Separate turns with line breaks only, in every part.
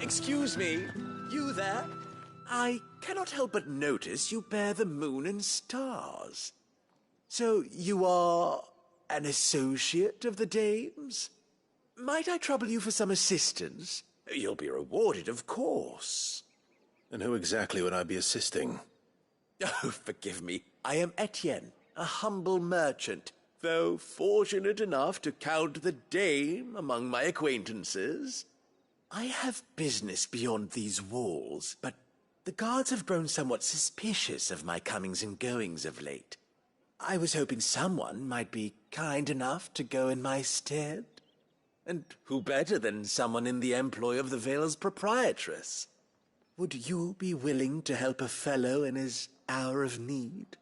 Excuse me, you there? I cannot help but notice you bear the moon and stars. So you are an associate of the dames? Might I trouble you for some assistance? You'll be rewarded, of course.
And who exactly would I be assisting?
Oh, forgive me. I am Etienne, a humble merchant, though fortunate enough to count the dame among my acquaintances. I have business beyond these walls, but the guards have grown somewhat suspicious of my comings and goings of late. I was hoping someone might be kind enough to go in my stead. And who better than someone in the employ of the Vale's proprietress? Would you be willing to help a fellow in his hour of need?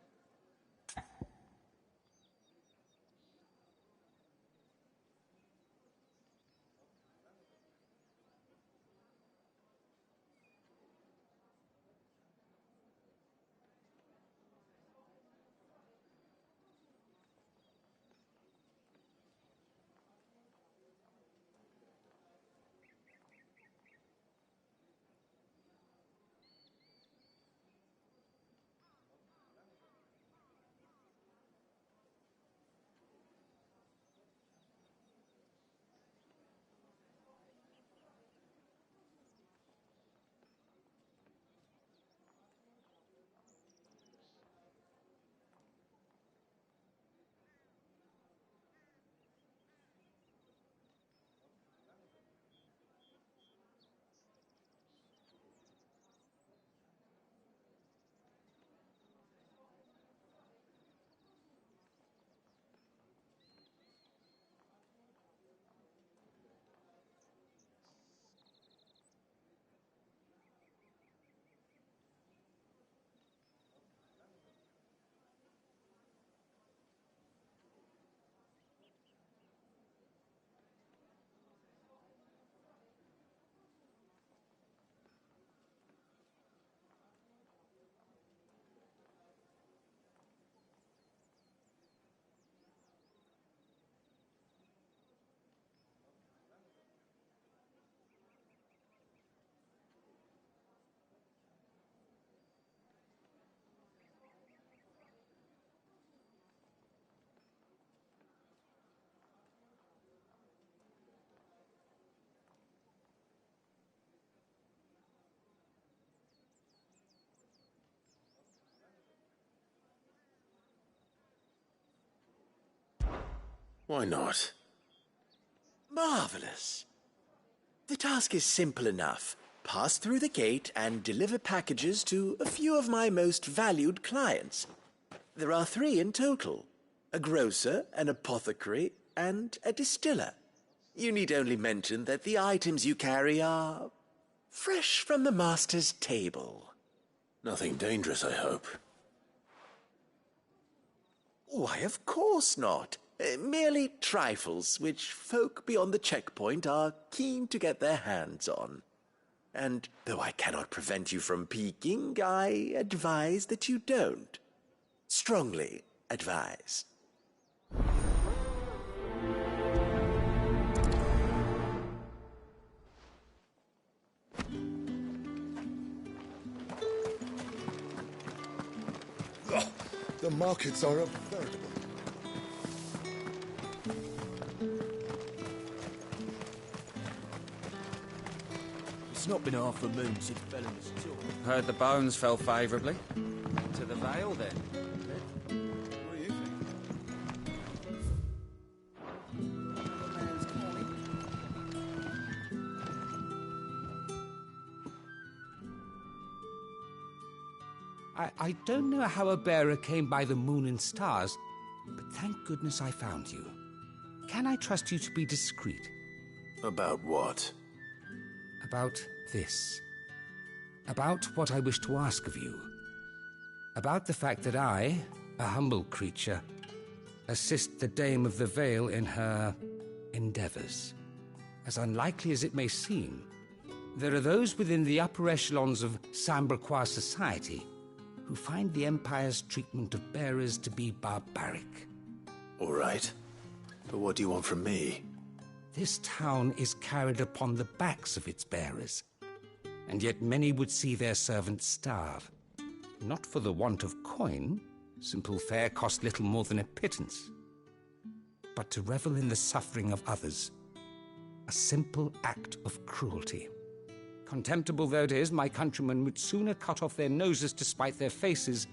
Why not?
Marvelous. The task is simple enough. Pass through the gate and deliver packages to a few of my most valued clients. There are 3 in total: a grocer, an apothecary, and a distiller. You need only mention that the items you carry are fresh from the master's table.
Nothing dangerous, I hope.
Why, of course not. Merely trifles which folk beyond the checkpoint are keen to get their hands on. And though I cannot prevent you from peeking, I advise that you don't. Strongly advise.
The markets are a veritable...
It's not been half a moon since Bellamer's tour.
Heard the bones fell favourably. To the Vale, then.
What do you think?
I don't know how a bearer came by the moon and stars, but thank goodness I found you. Can I trust you to be discreet?
About what?
About this. About what I wish to ask of you. About the fact that I, a humble creature, assist the Dame of the Vale in her endeavours. As unlikely as it may seem, there are those within the upper echelons of Samberquois society who find the Empire's treatment of bearers to be barbaric.
All right. But what do you want from me?
This town is carried upon the backs of its bearers. and yet many would see their servants starve. Not for the want of coin, simple fare cost little more than a pittance, but to revel in the suffering of others, a simple act of cruelty. Contemptible though it is, my countrymen would sooner cut off their noses to spite their faces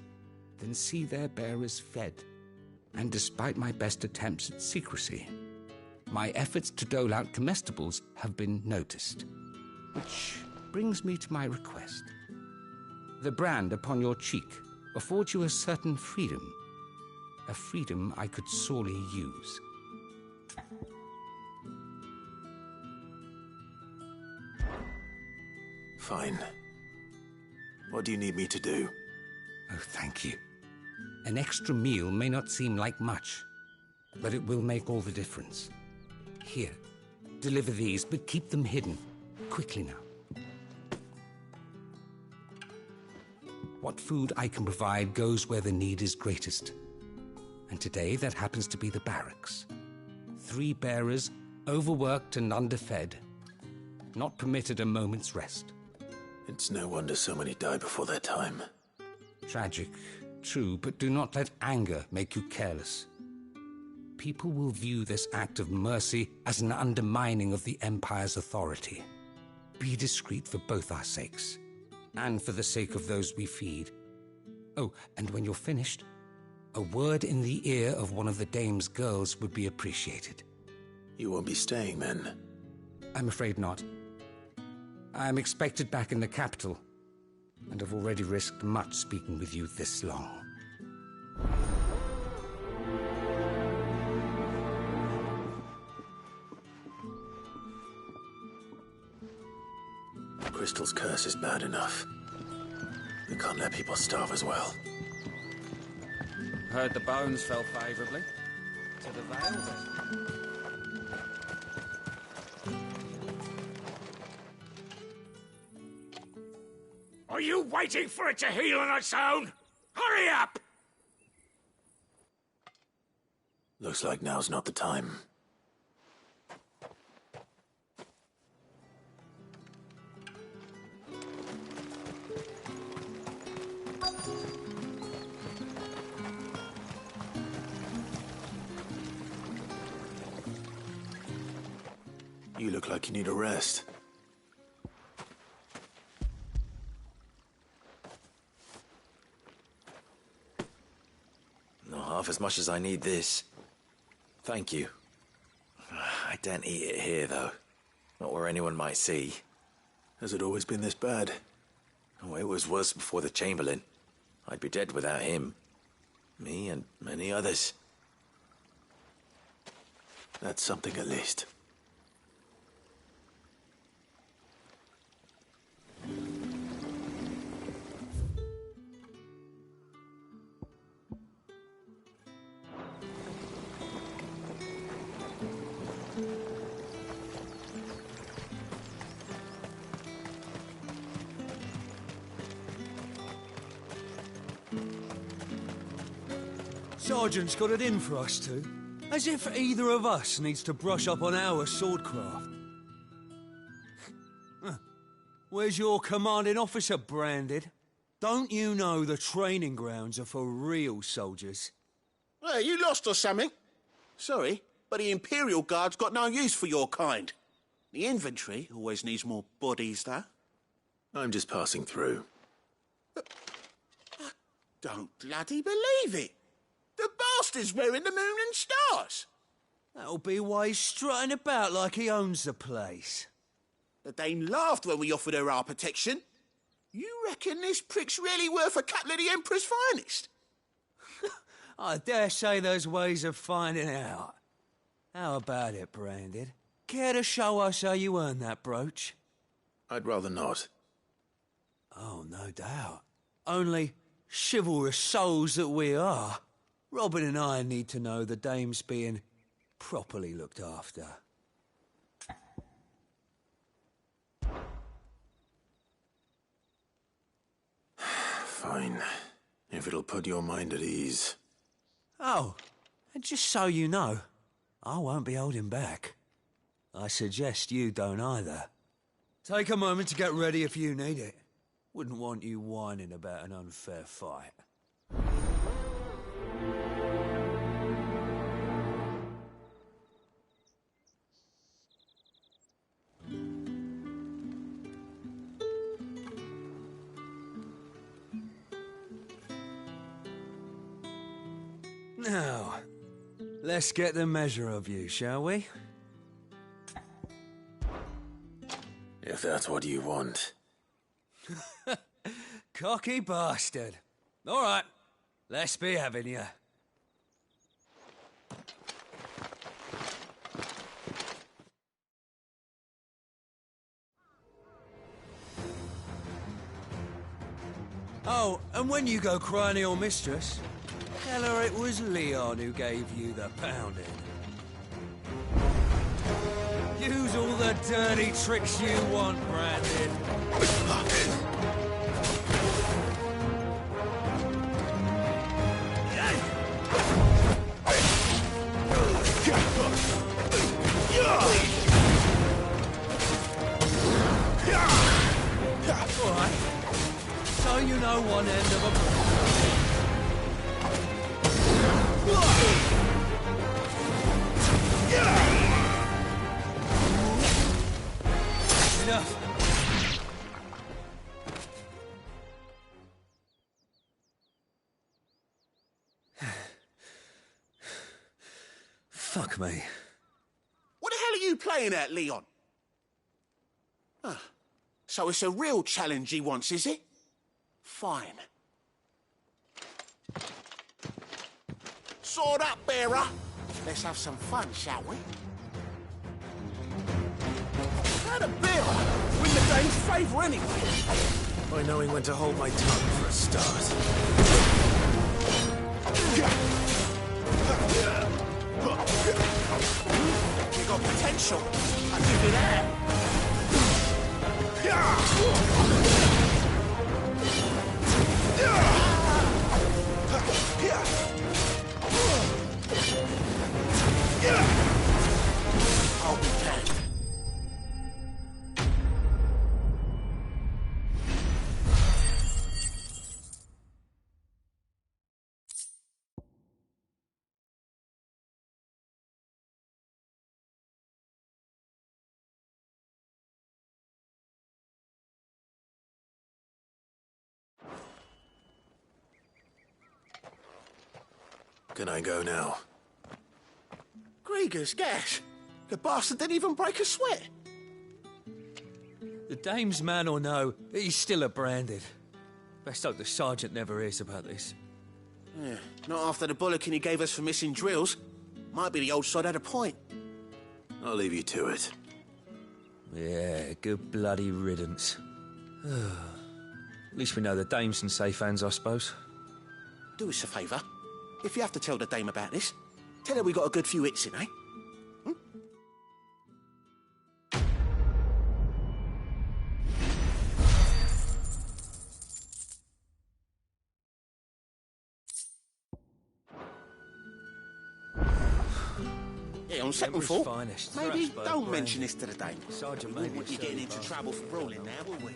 than see their bearers fed. And despite my best attempts at secrecy, my efforts to dole out comestibles have been noticed. Which brings me to my request. The brand upon your cheek affords you a certain freedom, a freedom I could sorely use.
Fine. What do you need me to do?
Oh, thank you. An extra meal may not seem like much, but it will make all the difference. Here, deliver these, but keep them hidden. Quickly now. What food I can provide goes where the need is greatest. And today that happens to be the barracks. 3 bearers, overworked and underfed, not permitted a moment's rest.
It's no wonder so many die before their time.
Tragic, true, but do not let anger make you careless. People will view this act of mercy as an undermining of the Empire's authority. Be discreet for both our sakes, and for the sake of those we feed. Oh, and when you're finished, a word in the ear of one of the dame's girls would be appreciated.
You won't be staying then?
I'm afraid not. I am expected back in the capital, and have already risked much speaking with you this long.
Crystal's curse is bad enough. We can't let people starve as well.
Heard the bones fell favourably to the Vale then.
Are you waiting for it to heal on its own? Hurry up!
Looks like now's not the time. You look like you need a rest.
Not half as much as I need this. Thank you. I daren't eat it here, though. Not where anyone might see.
Has it always been this bad?
Oh, it was worse before the Chamberlain. I'd be dead without him. Me and many others.
That's something at least.
Sergeant's got it in for us two. As if either of us needs to brush up on our swordcraft. Where's your commanding officer branded? Don't you know the training grounds are for real soldiers?
Hey, you lost or something? Sorry, but the Imperial Guard's got no use for your kind. The infantry always needs more bodies, though.
I'm just passing through.
But I don't bloody believe it. The bastard's wearing the moon and stars.
That'll be why he's strutting about like he owns the place.
The Dane laughed when we offered her our protection. You reckon this prick's really worth a couple of the Emperor's finest?
I dare say there's ways of finding out. How about it, Branded? Care to show us how you earned that brooch?
I'd rather not.
Oh, no doubt. Only chivalrous souls that we are, Robin and I need to know the dame's being properly looked after.
Fine. If it'll put your mind at ease.
Oh, and just so you know, I won't be holding back. I suggest you don't either. Take a moment to get ready if you need it. Wouldn't want you whining about an unfair fight. Now, let's get the measure of you, shall we?
If that's what you want.
Cocky bastard. All right, let's be having you. Oh, and when you go crying to your mistress, tell her it was Leon who gave you the pounding. Use all the dirty tricks you want, Brandon. All right. So you know one end of a enough. Fuck me.
What the hell are you playing at, Leon? Ah, so it's a real challenge he wants, is it? Fine. Sword up, bearer. Let's have some fun, shall we? How'd a bearer win the dame's favour anyway?
By knowing when to hold my tongue for a start.
You got potential. I'll give you that. I'll be damned.
Can I go now?
Grieger's gas. The bastard didn't even break a sweat.
The dame's man or no, he's still a branded. Best hope the sergeant never hears about this.
Yeah, not after the bullocking he gave us for missing drills. Might be the old sod had a point.
I'll leave you to it.
Yeah, good bloody riddance. At least we know the dame's in safe hands, I suppose.
Do us a favour. If you have to tell the dame about this, tell her we got a good few hits in, eh? Yeah, on second
Emperor's
thought,
finest,
maybe
Strasbourg
don't
brand.
mention this to the dame.
Sergeant
We
may
wouldn't
be
want you
a
getting
silly
into
bastard.
trouble for brawling now, will we?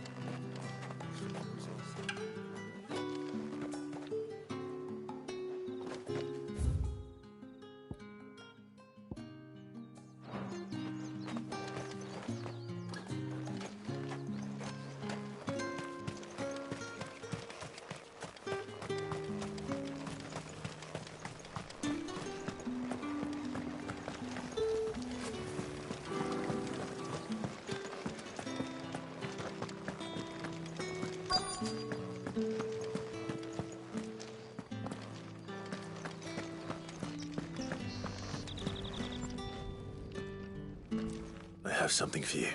I have something for you.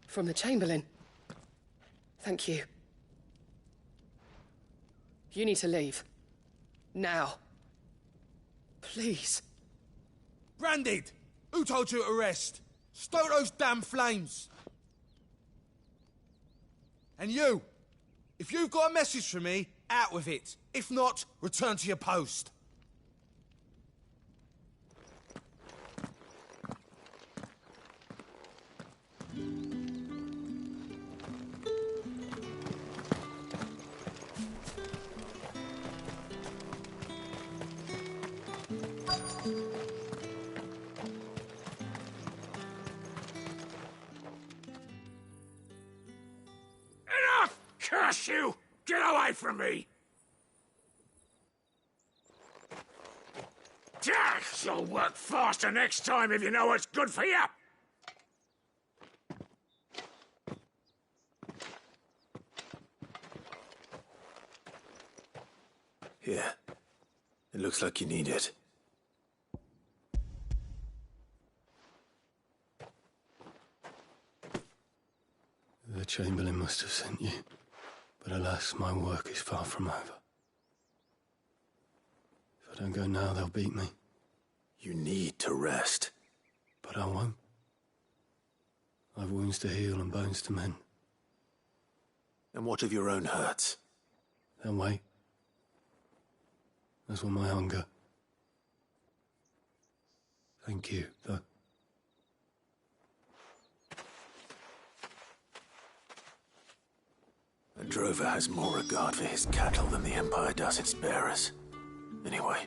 From the Chamberlain. Thank you. You need to leave. Now. Please.
Branded! Who told you to rest? Stoke those damn flames! And you! If you've got a message for me, Out with it. If not, return to your post.
Enough! Curse you! Get away from me! You'll work faster next time if you know what's good for you!
Here. It looks like you need it. The Chamberlain must have sent you. But alas, my work is far from over. If I don't go now, they'll beat me. You need to rest. But I won't. I've wounds to heal and bones to mend. And what of your own hurts? They'll wait. As will my hunger. Thank you, though. A drover has more regard for his cattle than the Empire does its bearers. Anyway,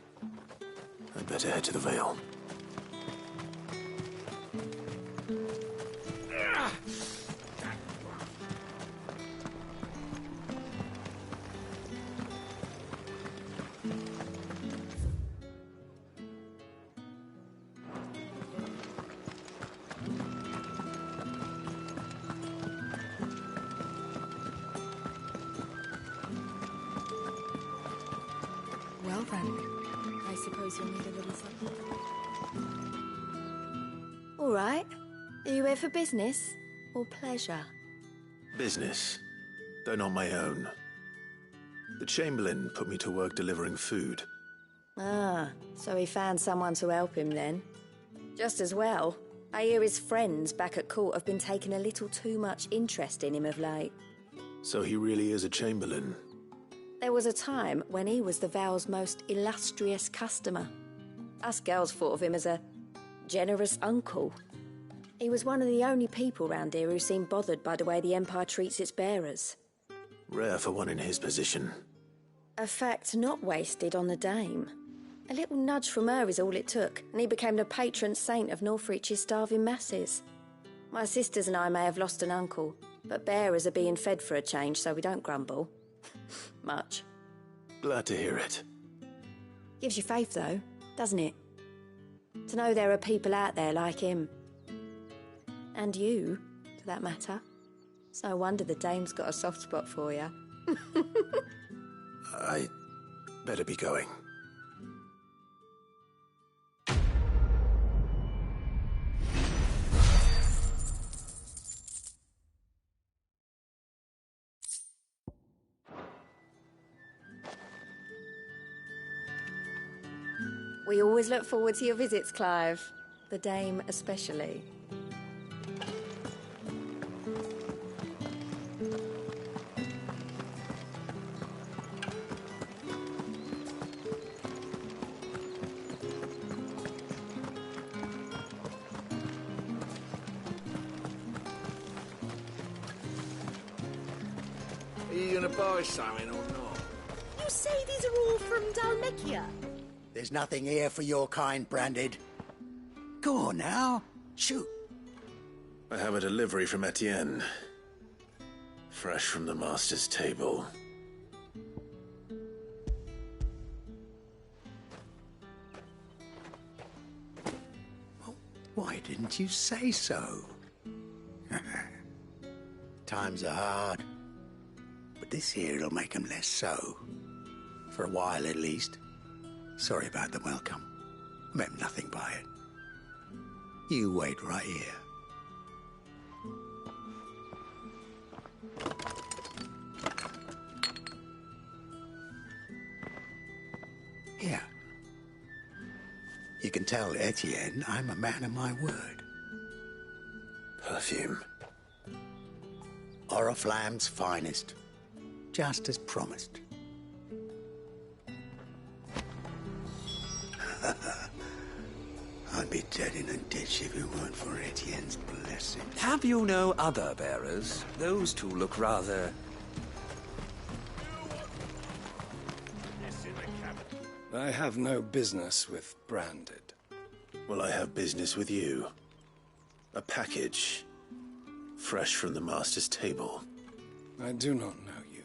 I'd better head to the Vale.
Well then, I suppose you'll need a little something.
All right. Are you here for business or pleasure?
Business, though not my own. The Chamberlain put me to work delivering food.
Ah, so he found someone to help him then. Just as well. I hear his friends back at court have been taking a little too much interest in him of late.
So he really is a Chamberlain.
There was a time when he was the Vale's most illustrious customer. Us girls thought of him as a generous uncle. He was one of the only people round here who seemed bothered by the way the Empire treats its bearers.
Rare for one in his position.
A fact not wasted on the dame. A little nudge from her is all it took, and he became the patron saint of Northreach's starving masses. My sisters and I may have lost an uncle, but bearers are being fed for a change, so we don't grumble. Much.
Glad to hear it.
Gives you faith, though, doesn't it? To know there are people out there like him. And you, for that matter. It's no wonder the dame's got a soft spot for you.
I better be going.
We always look forward to your visits, Clive. The dame especially.
Are you gonna buy something or not?
You say these are all from Dalmekia?
There's nothing here for your kind, Branded. Go on now. Shoot.
I have a delivery from Etienne. Fresh from the master's table.
Well, why didn't you say so? Times are hard. But this here'll make 'em less so. For a while, at least. Sorry about the welcome. Meant nothing by it. You wait right here. Here. You can tell Etienne I'm a man of my word.
Perfume.
Oriflamme's finest. Just as promised. be dead in a ditch if it weren't for Etienne's blessing.
Have you no other bearers? Those two look rather...
I have no business with Branded.
Well, I have business with you. A package. Fresh from the master's table.
I do not know you.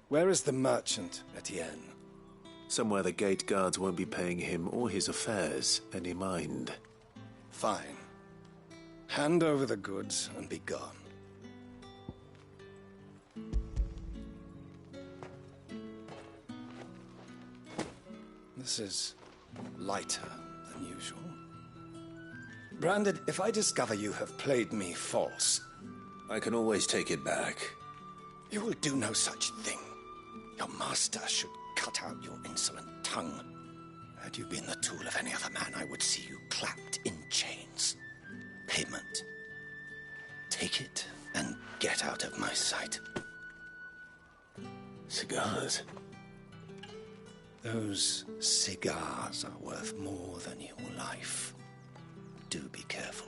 Where is the merchant, Etienne?
Somewhere the gate guards won't be paying him or his affairs any mind.
Fine. Hand over the goods and be gone. This is lighter than usual. Branded, if I discover you have played me false...
I can always take it back.
You will do no such thing. Your master should cut out your insolent tongue. Had you been the tool of any other man, I would see you clapped in chains. Payment. Take it and get out of my sight.
Cigars?
Those cigars are worth more than your life. Do be careful.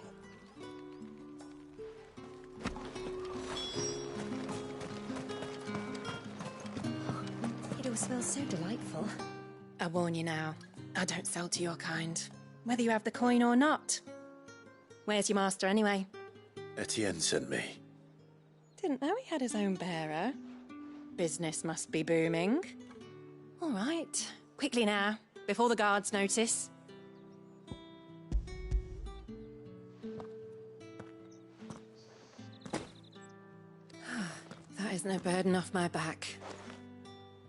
It all smells so delightful.
I warn you now, I don't sell to your kind, whether you have the coin or not. Where's your master anyway?
Etienne sent me.
Didn't know he had his own bearer. Business must be booming. All right, quickly now, before the guards notice. That is no burden off my back.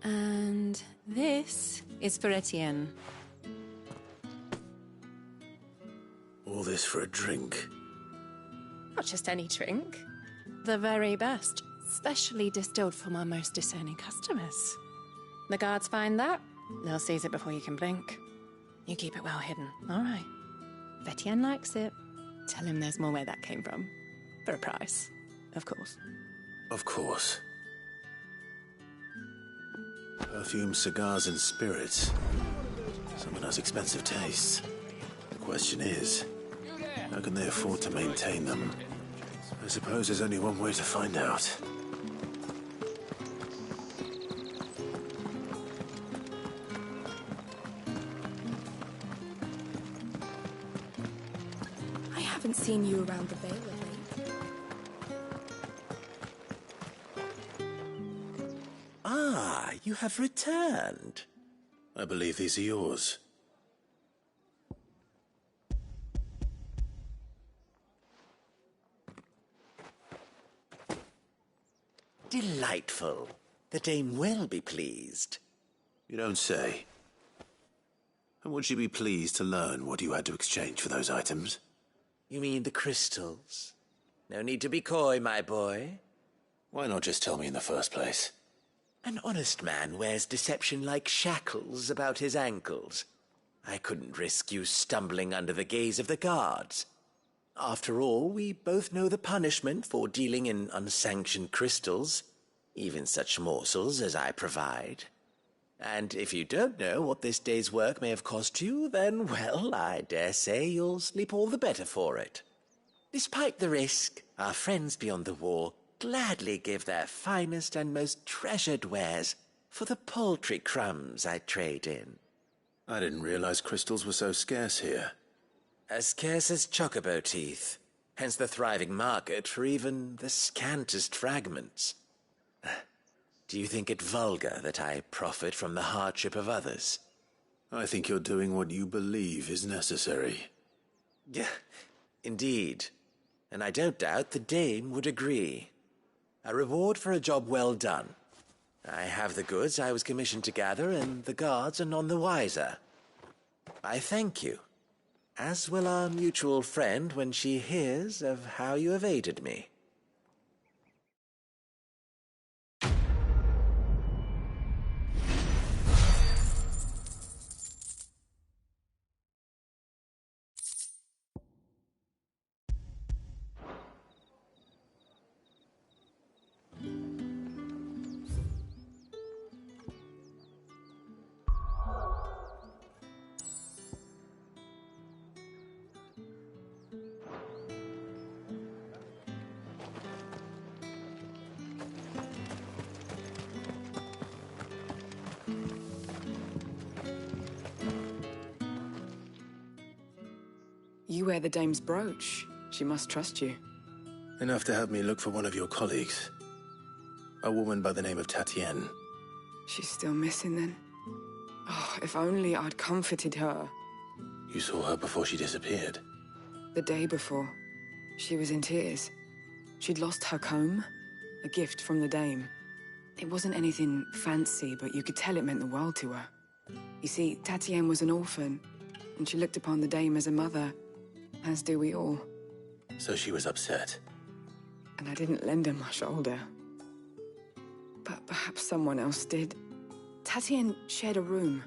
And this is for Etienne.
All this for a drink?
Not just any drink. The very best, specially distilled for my most discerning customers. The guards find that, they'll seize it before you can blink. You keep it well hidden, all right? If Etienne likes it, tell him there's more where that came from. For a price, of course.
Of course. Perfume, cigars, and spirits. Someone has expensive tastes. The question is, how can they afford to maintain them? I suppose there's only one way to find out.
I haven't seen you around the Vale of late.
Ah, you have returned. I believe these are yours. Delightful. The dame will be pleased. You don't say. And would she be pleased to learn what you had to exchange for those items? You mean the crystals? No need to be coy, my boy. Why not just tell me in the first place? An honest man wears deception like shackles about his ankles. I couldn't risk you stumbling under the gaze of the guards. After all, we both know the punishment for dealing in unsanctioned crystals, even such morsels as I provide. And if you don't know what this day's work may have cost you, then, well, I dare say you'll sleep all the better for it. Despite the risk, our friends beyond the wall gladly give their finest and most treasured wares for the paltry crumbs I trade in. I didn't realize crystals were so scarce here. As scarce as chocobo teeth, hence the thriving market for even the scantest fragments. Do you think it vulgar that I profit from the hardship of others? I think you're doing what you believe is necessary. Yeah, indeed. And I don't doubt the dame would agree. A reward for a job well done. I have the goods I was commissioned to gather, and the guards are none the wiser. I thank you, as will our mutual friend when she hears of how you have aided me.
You wear the dame's brooch. She must trust you.
Enough to have me look for one of your colleagues. A woman by the name of Tatienne.
She's still missing then. Oh, if only I'd comforted her.
You saw her before she disappeared?
The day before. She was in tears. She'd lost her comb, a gift from the dame. It wasn't anything fancy, but you could tell it meant the world to her. You see, Tatienne was an orphan, and she looked upon the dame as a mother, as do we all.
So she was upset.
And I didn't lend her my shoulder. But perhaps someone else did. Tatienne shared a room.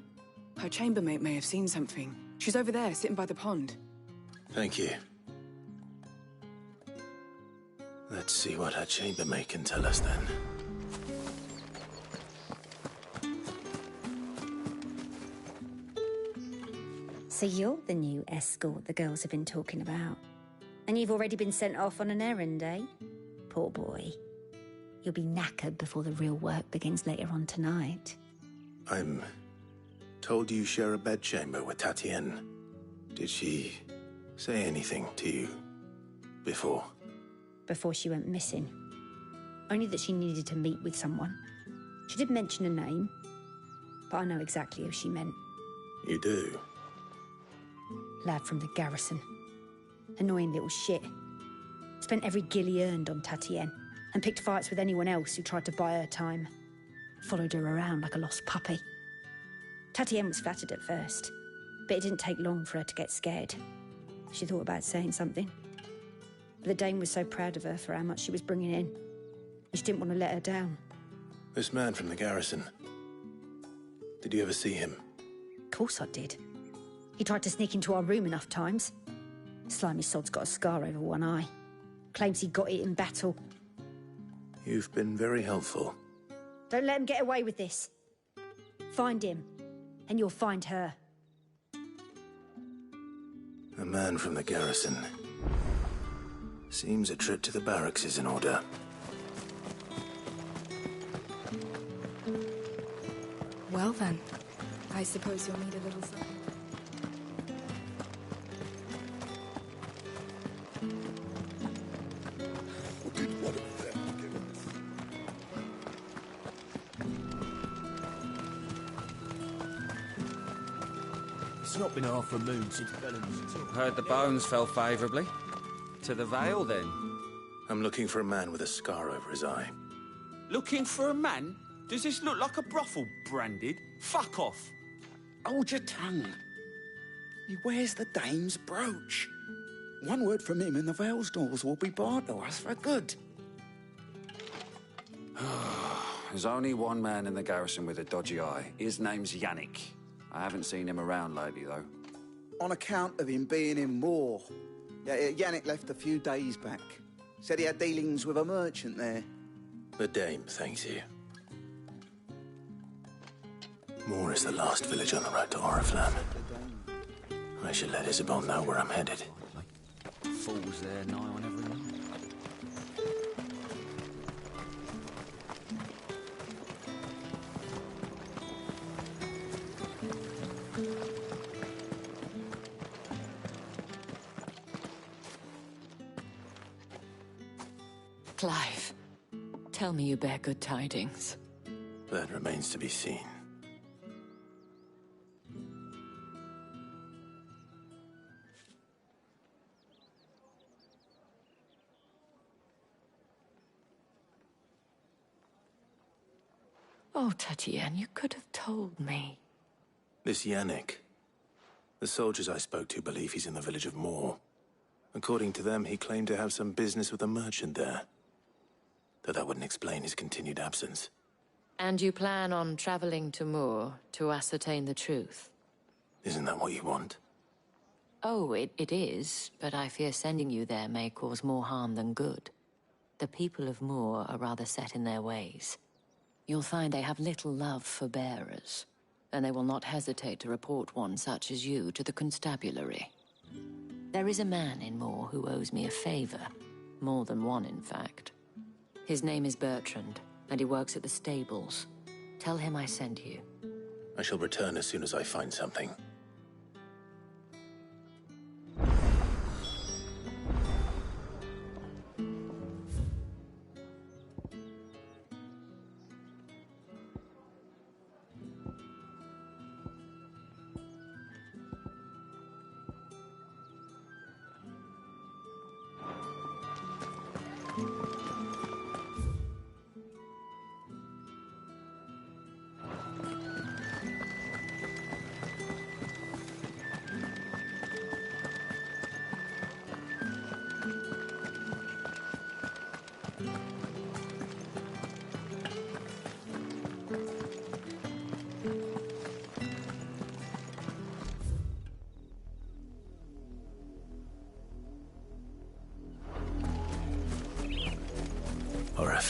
Her chambermaid may have seen something. She's over there, sitting by the pond.
Thank you. Let's see what her chambermaid can tell us then.
So you're the new escort the girls have been talking about. And you've already been sent off on an errand, eh? Poor boy. You'll be knackered before the real work begins later on tonight.
I'm told you share a bedchamber with Tatienne. Did she say anything to you before?
Before she went missing. Only that she needed to meet with someone. She did mention a name, but I know exactly who she meant.
You do?
Lad from the garrison. Annoying little shit. Spent every guil he earned on Tatienne, and picked fights with anyone else who tried to buy her time. Followed her around like a lost puppy. Tatienne was flattered at first, but it didn't take long for her to get scared. She thought about saying something. But the dame was so proud of her for how much she was bringing in. She didn't want to let her down.
This man from the garrison. Did you ever see him?
Of course I did. He tried to sneak into our room enough times. Slimy sod's got a scar over one eye. Claims he got it in battle.
You've been very helpful.
Don't let him get away with this. Find him, and you'll find her.
A man from the garrison. Seems a trip to the barracks is in order.
Well then, I suppose you'll need a little something.
It's not been half a moon since Bellum's at all.
Heard the bones fell favourably. To the Vale, then?
I'm looking for a man with a scar over his eye.
Looking for a man? Does this look like a brothel, Branded? Fuck off.
Hold your tongue. He wears the dame's brooch. One word from him and the Vale's doors will be barred to us for good.
There's only one man in the garrison with a dodgy eye. His name's Yannick. I haven't seen him around lately, though.
On account of him being in Moor. Yeah, Yannick left a few days back. Said he had dealings with a merchant there.
The dame thanks you. Moor is the last village on the road to Oriflamme. I should let Isabel know where I'm headed.
Fools there nigh on every night.
Clive, tell me you bear good tidings.
That remains to be seen.
Oh, Tatienne, you could have told me.
This Yannick. The soldiers I spoke to believe he's in the village of Moor. According to them, he claimed to have some business with a merchant there. Though that wouldn't explain his continued absence.
And you plan on traveling to Moor to ascertain the truth?
Isn't that what you want?
Oh, it is, but I fear sending you there may cause more harm than good. The people of Moor are rather set in their ways. You'll find they have little love for bearers, and they will not hesitate to report one such as you to the constabulary. There is a man in Moor who owes me a favor. More than one, in fact. His name is Bertrand, and he works at the stables. Tell him I sent you.
I shall return as soon as I find something.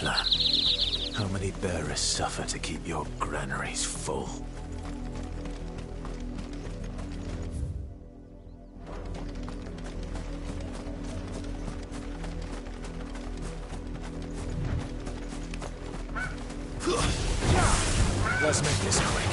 wasteland. How many bearers suffer to keep your granaries full? Let's make this quick.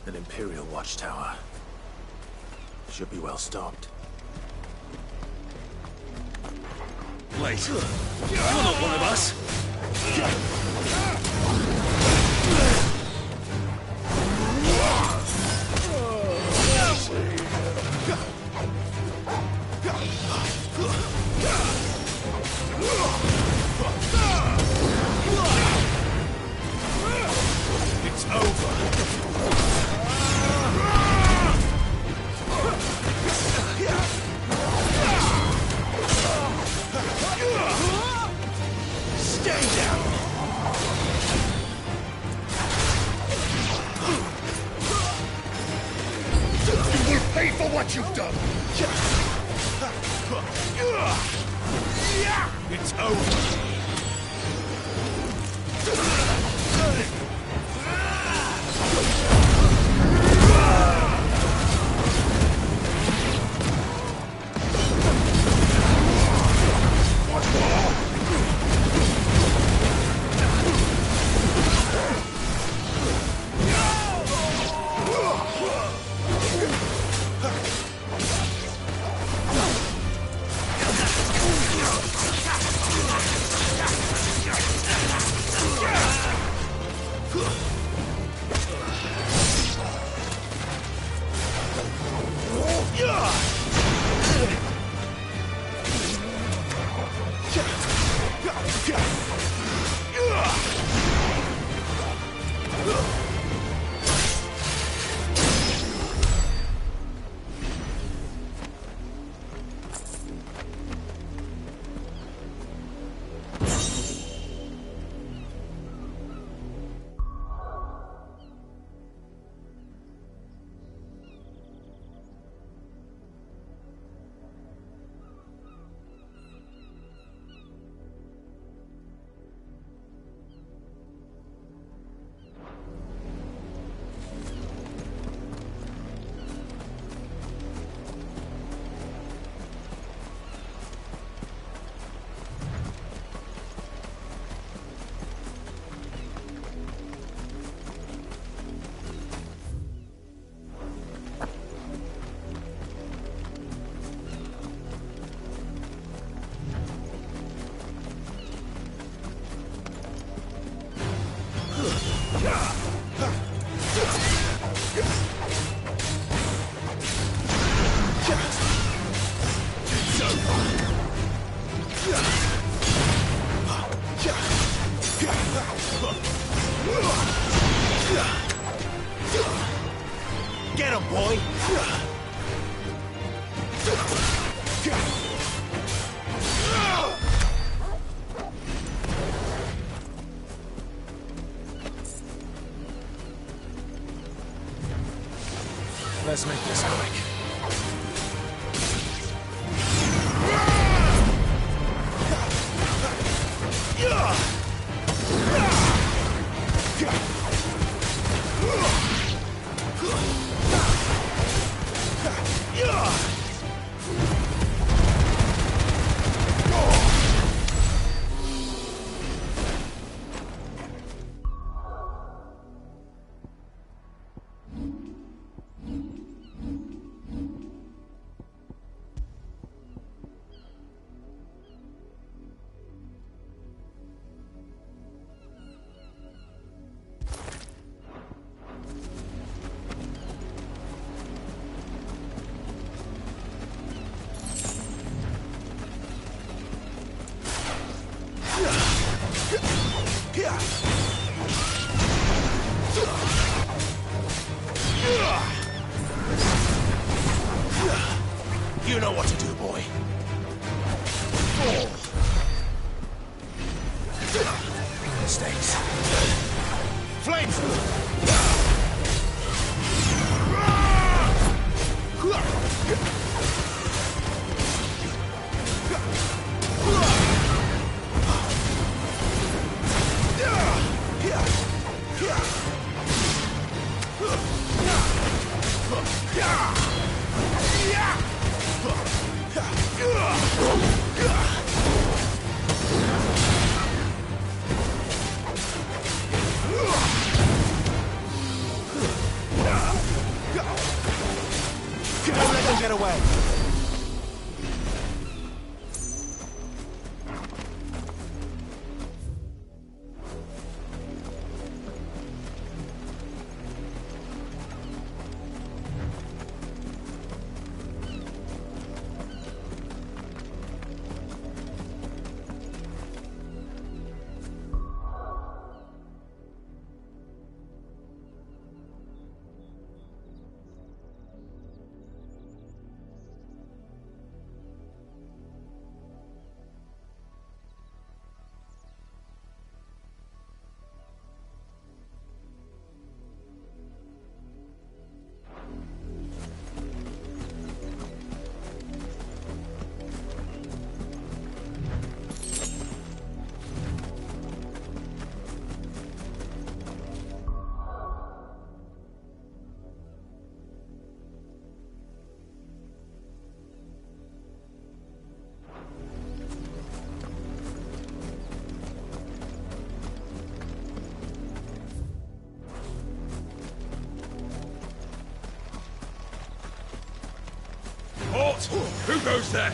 An Imperial watchtower. Should be well stocked.
Wait, you're not one of us. It's over. Stay down! You will pay for what you've done! It's over! you, boy. 4. Mistakes. Flames! Don't let them get away.
Halt! Who goes there?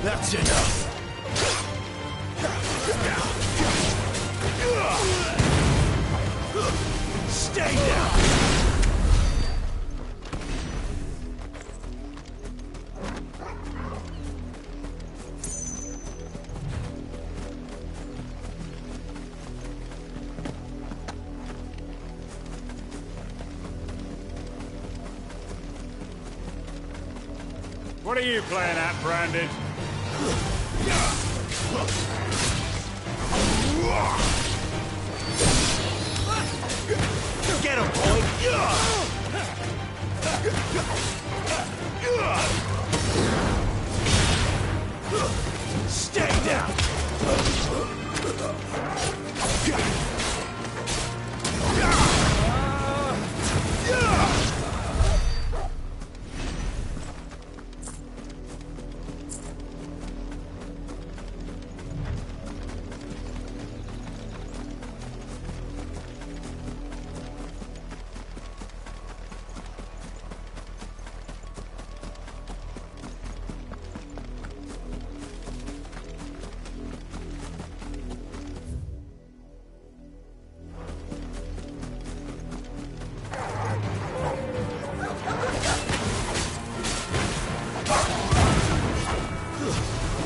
That's enough. Stay down.
What are you playing at, Branded?
Get him, boy! Stay down!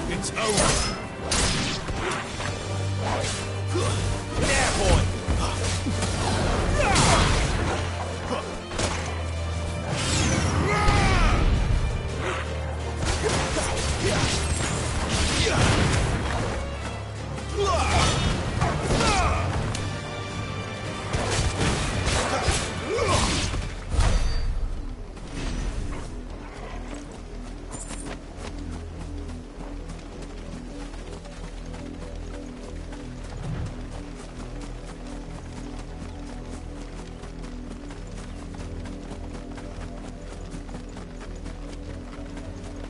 It's over.
Yeah, boy!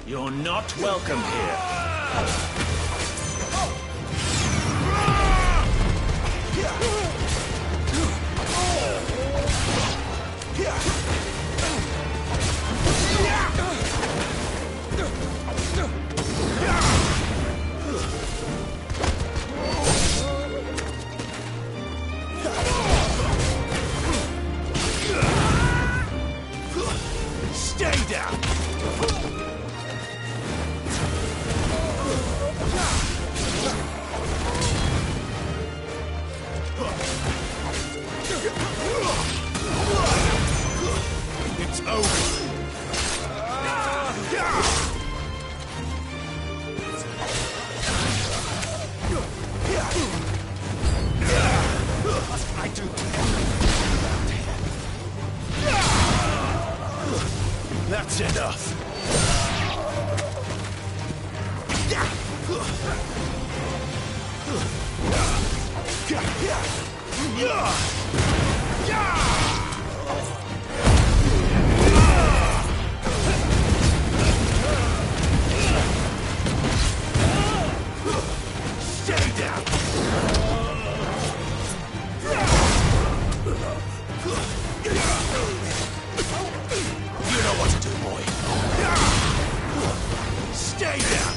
You're not welcome here.
It's over. I do.
That's enough.
Stay down.
You know what to do, boy.
Stay down.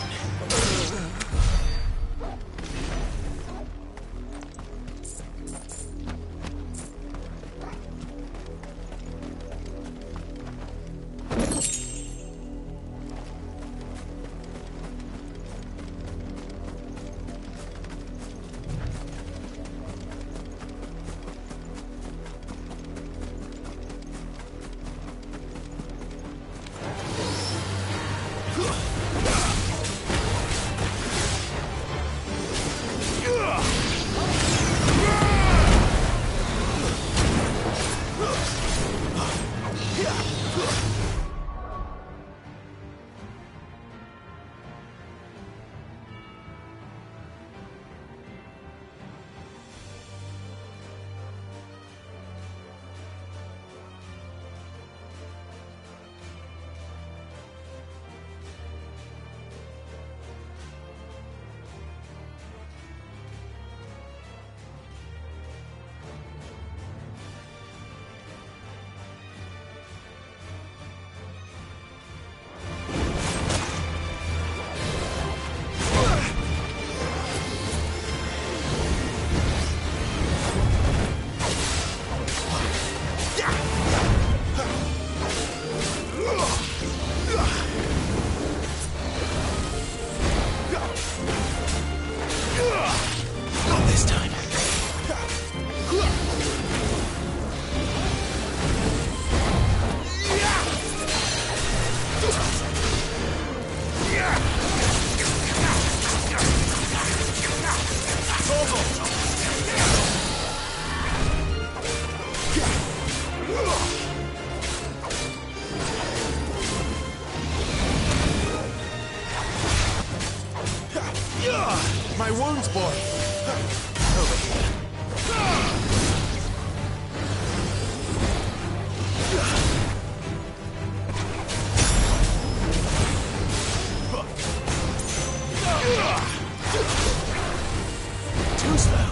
My wounds, boy. Over here. Too slow.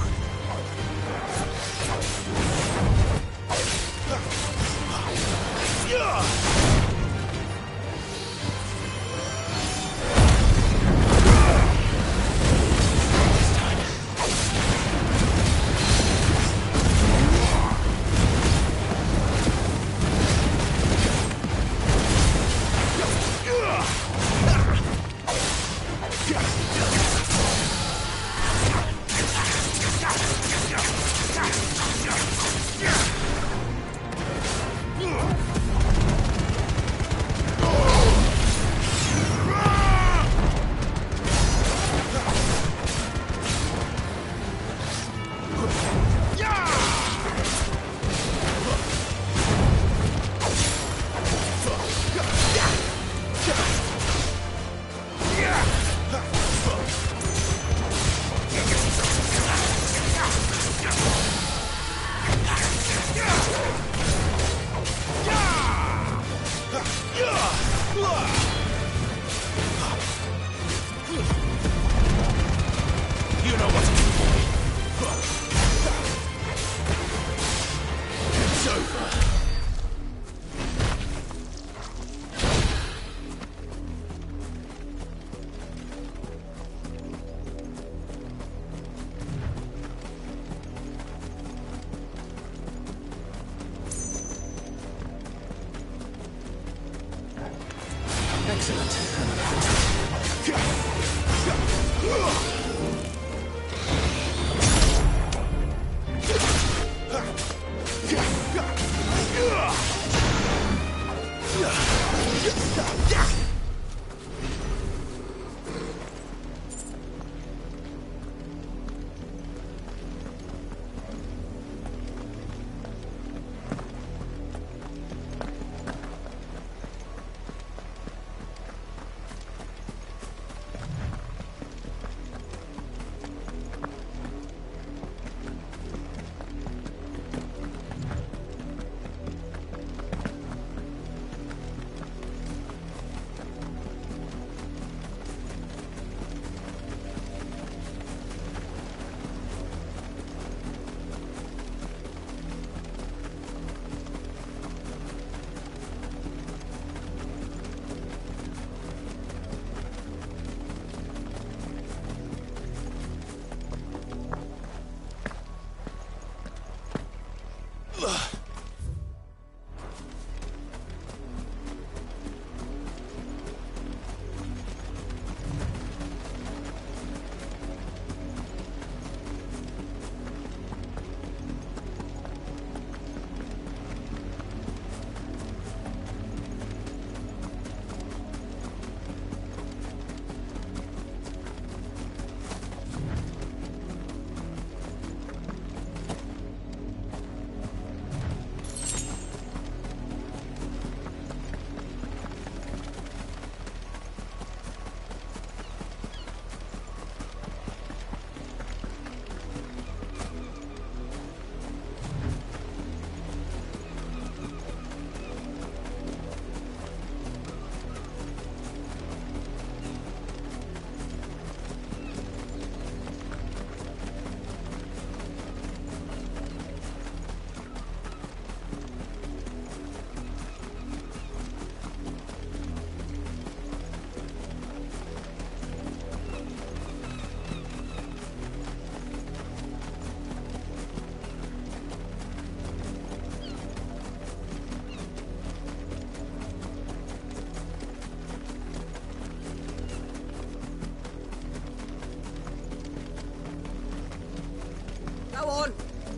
Go on.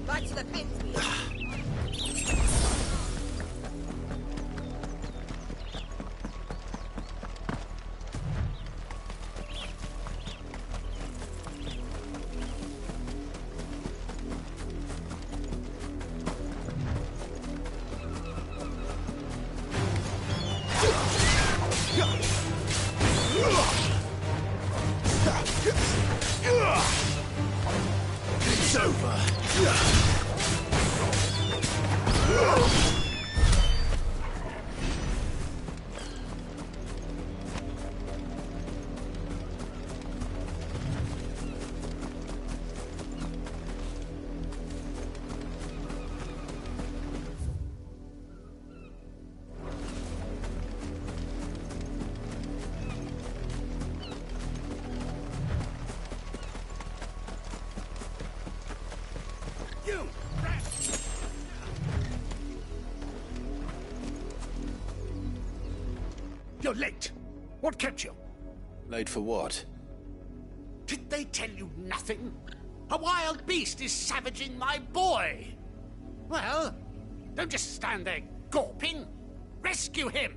Back to the pens.
It's over.
You're late. What kept you?
Late for what?
Did they tell you nothing? A wild beast is savaging my boy. Well, don't just stand there gawping. Rescue him.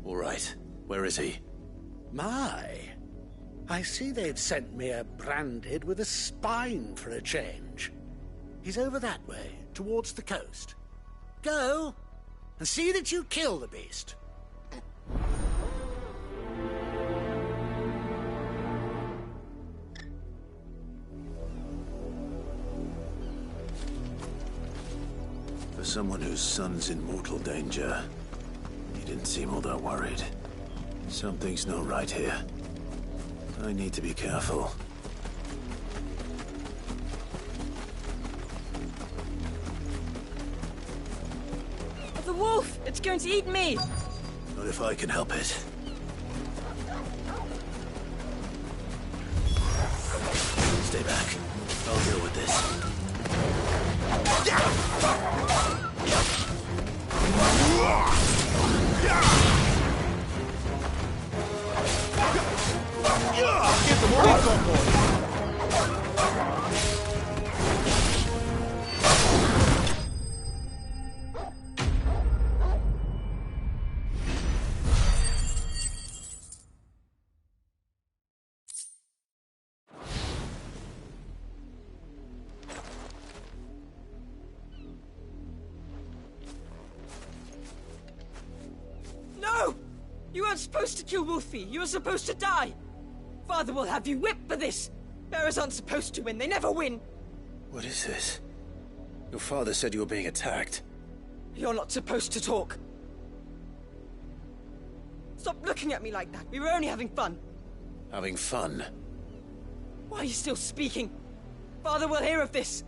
All right. Where is he?
My. I see they've sent me a branded with a spine for a change. He's over that way, towards the coast. Go and see that you kill the beast.
For someone whose son's in mortal danger, he didn't seem all that worried. Something's not right here. I need to be careful.
The wolf! It's going to eat me!
Not if I can help it. Stay back. I'll deal with this.
You weren't supposed to kill Wolfie. You were supposed to die. Father will have you whipped for this. Bearers aren't supposed to win. They never win.
What is this? Your father said you were being attacked.
You're not supposed to talk. Stop looking at me like that. We were only having fun.
Having fun?
Why are you still speaking? Father will hear of this.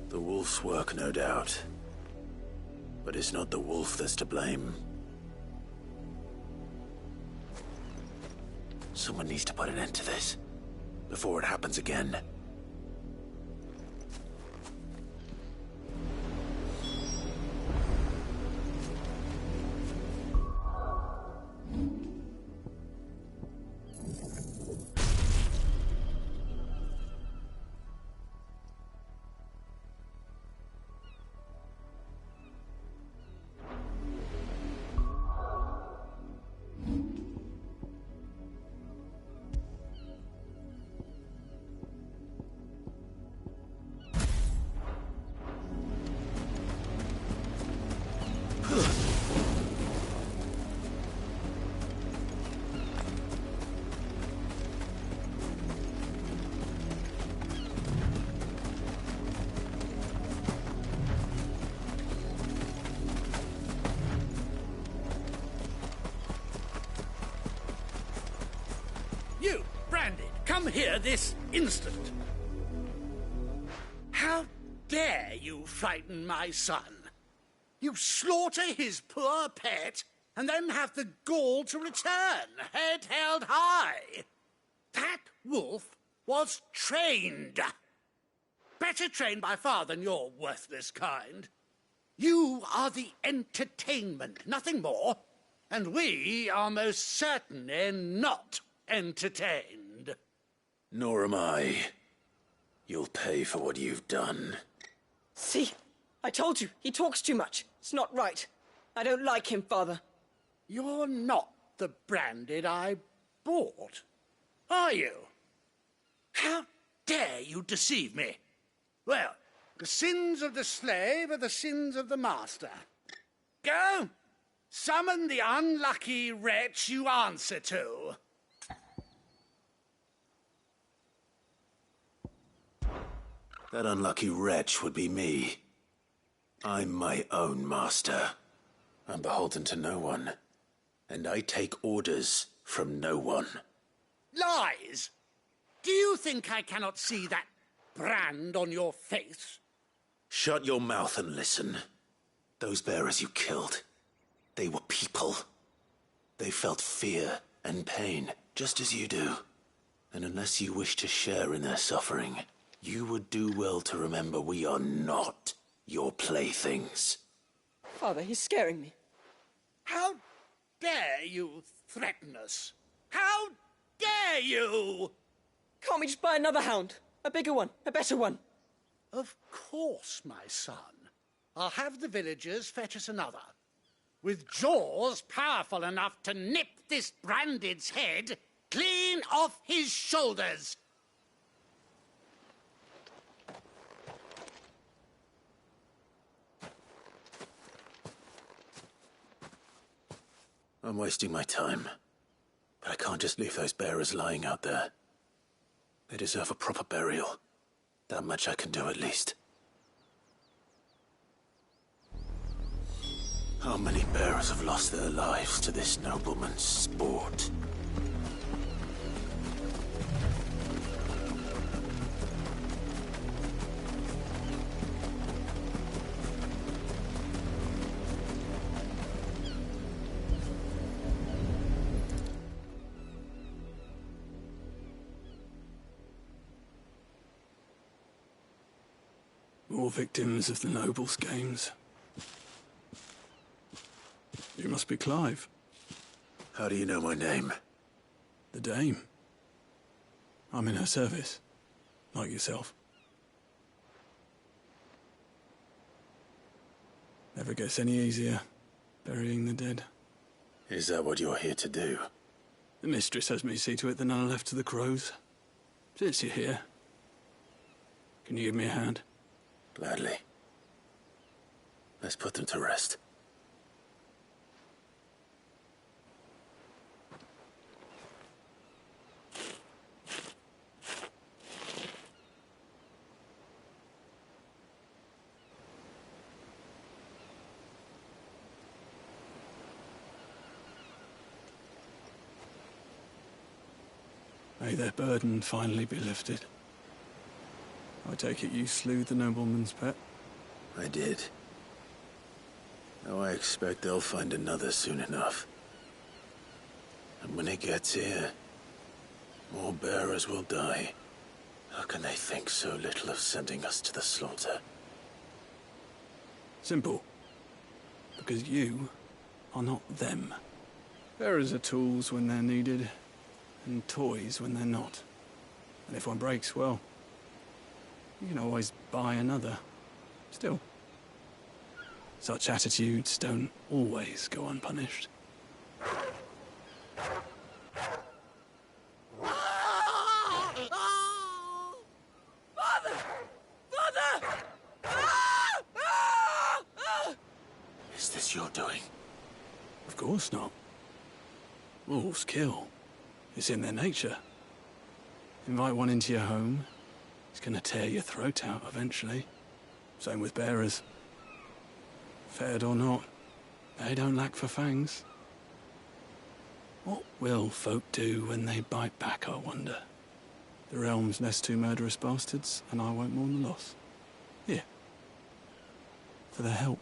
The wolf's work, no doubt. But it's not the wolf that's to blame. Someone needs to put an end to this, before it happens again.
You, Branded, come here this instant. How dare you frighten my son? You slaughter his poor pet, and then have the gall to return, head held high. That wolf was trained. Better trained by far than your worthless kind. You are the entertainment, nothing more. And we are most certainly not entertained.
Nor am I. You'll pay for what you've done.
See? I told you, he talks too much. It's not right. I don't like him, Father.
You're not the Branded I bought, are you? How dare you deceive me? Well, the sins of the slave are the sins of the master. Go! Summon the unlucky wretch you answer to.
That unlucky wretch would be me. I'm my own master. I'm beholden to no one. And I take orders from no one.
Lies! Do you think I cannot see that brand on your face?
Shut your mouth and listen. Those bearers you killed, they were people. They felt fear and pain, just as you do. And unless you wish to share in their suffering, you would do well to remember we are not your playthings.
Father, he's scaring me.
How dare you threaten us? How dare you?
Can't we just buy another hound? A bigger one, a better one.
Of course, my son. I'll have the villagers fetch us another. With jaws powerful enough to nip this Branded's head clean off his shoulders.
I'm wasting my time. But I can't just leave those bearers lying out there. They deserve a proper burial. That much I can do at least. How many bearers have lost their lives to this nobleman's sport?
More victims of the nobles' games. You must be Clive.
How do you know my name?
The Dame. I'm in her service, like yourself. Never gets any easier, burying the dead.
Is that what you're here to do?
The mistress has me see to it that none are left to the crows. Since you're here, can you give me a hand?
Gladly. Let's put them to rest.
May their burden finally be lifted. I take it you slew the nobleman's pet?
I did. Now I expect they'll find another soon enough. And when it gets here, more bearers will die. How can they think so little of sending us to the slaughter?
Simple. Because you are not them. Bearers are tools when they're needed, and toys when they're not. And if one breaks, well, you can always buy another. Still, such attitudes don't always go unpunished.
Is this your doing?
Of course not. Wolves kill. It's in their nature. Invite one into your home, he's gonna tear your throat out eventually. Same with bearers. Fed or not, they don't lack for fangs. What will folk do when they bite back, I wonder? The realm's less two murderous bastards, and I won't mourn the loss. Here. For their help.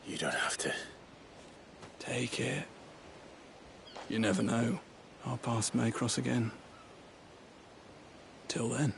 You don't have to.
Take it. You never know. Our paths may cross again. Till then.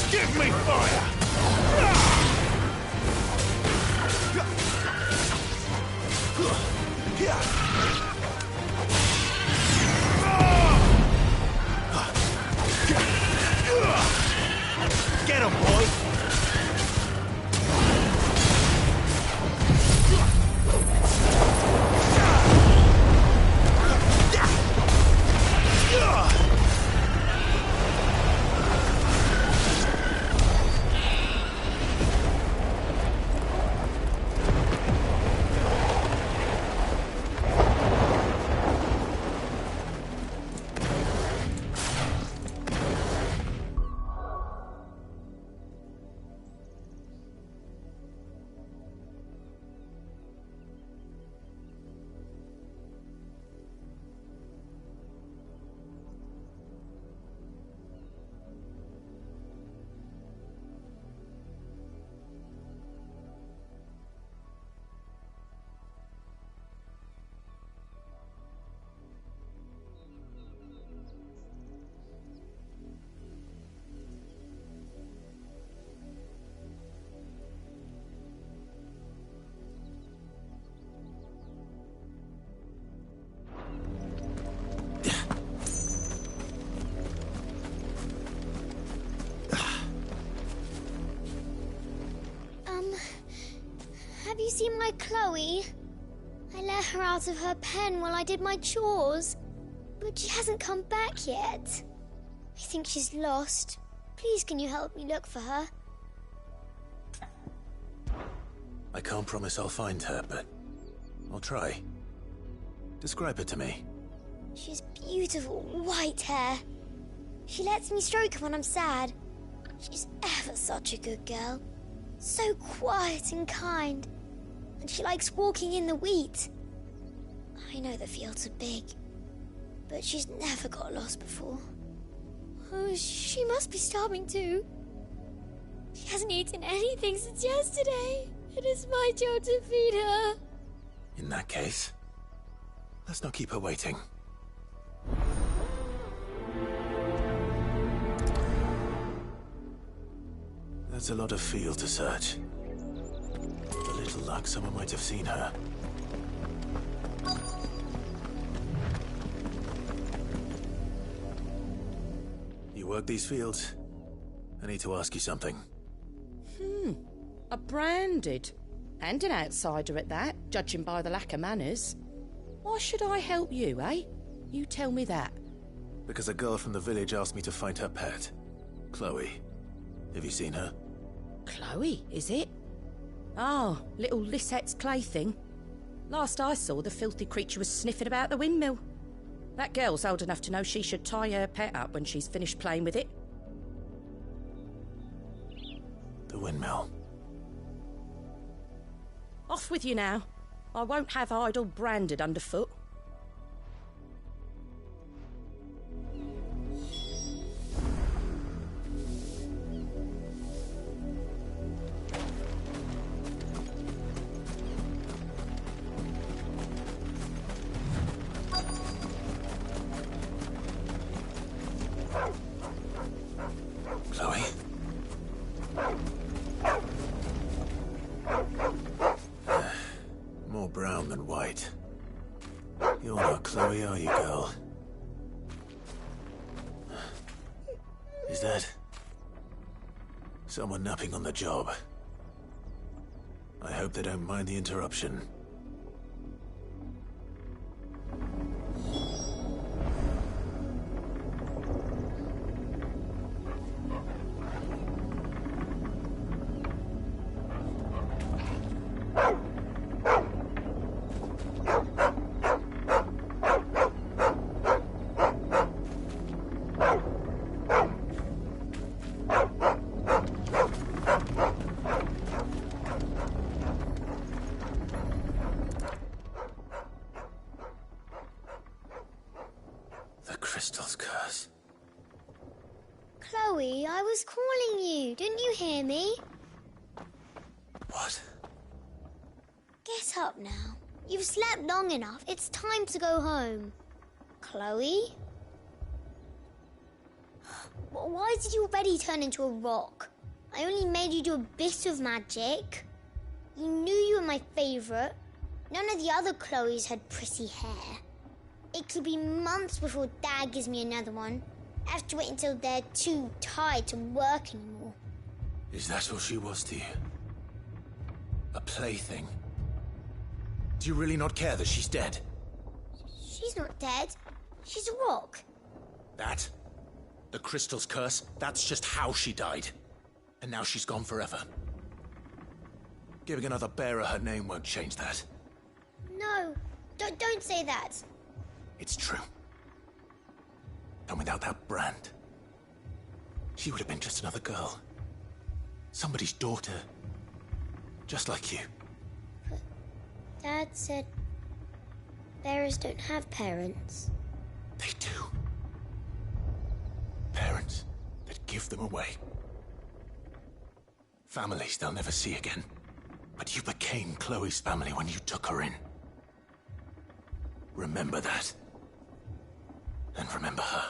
Give me fire! Get him, boy!
Have you seen my Chloe? I let her out of her pen while I did my chores, but she hasn't come back yet. I think she's lost. Please, can you help me look for her?
I can't promise I'll find her, but I'll try. Describe her to me.
She has beautiful white hair. She lets me stroke her when I'm sad. She's ever such a good girl. So quiet and kind. And she likes walking in the wheat. I know the fields are big, but she's never got lost before. Oh, she must be starving too. She hasn't eaten anything since yesterday. It is my job to feed her.
In that case, let's not keep her waiting. That's a lot of field to search. With a little luck, someone might have seen her. You work these fields? I need to ask you something.
A branded. And an outsider at that, judging by the lack of manners. Why should I help you, eh? You tell me that.
Because a girl from the village asked me to find her pet, Chloe. Have you seen her?
Chloe, is it? Oh, little Lisette's plaything. Last I saw, the filthy creature was sniffing about the windmill. That girl's old enough to know she should tie her pet up when she's finished playing with it.
The windmill.
Off with you now. I won't have idle branded underfoot.
Chloe? More brown than white. You're not Chloe, are you, girl? Is that someone napping on the job? I hope they don't mind the interruption. Crystal's curse.
Chloe, I was calling you. Didn't you hear me?
What?
Get up now. You've slept long enough. It's time to go home. Chloe? Why did you already turn into a rock? I only made you do a bit of magic. You knew you were my favourite. None of the other Chloes had pretty hair. It could be months before Dad gives me another one. I have to wait until they're too tired to work anymore.
Is that all she was to you? A plaything? Do you really not care that she's dead?
She's not dead. She's a rock.
That? The Crystal's curse? That's just how she died. And now she's gone forever. Giving another bearer her name won't change that.
No, don't say that.
It's true. And without that brand, she would have been just another girl. Somebody's daughter. Just like you.
But Dad said bearers don't have parents.
They do. Parents that give them away. Families they'll never see again. But you became Chloe's family when you took her in. Remember that. And remember her.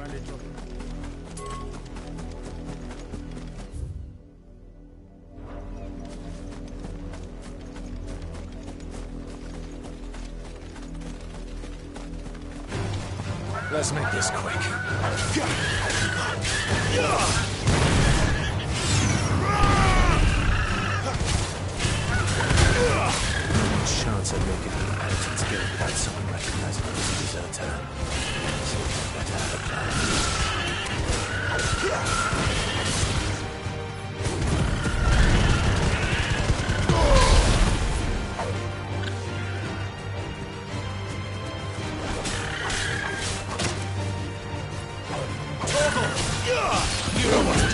branded job.
Let's make this quick. Chance of making an entrance guild without someone recognizing him as a deserter. So we better have a plan. You don't want to do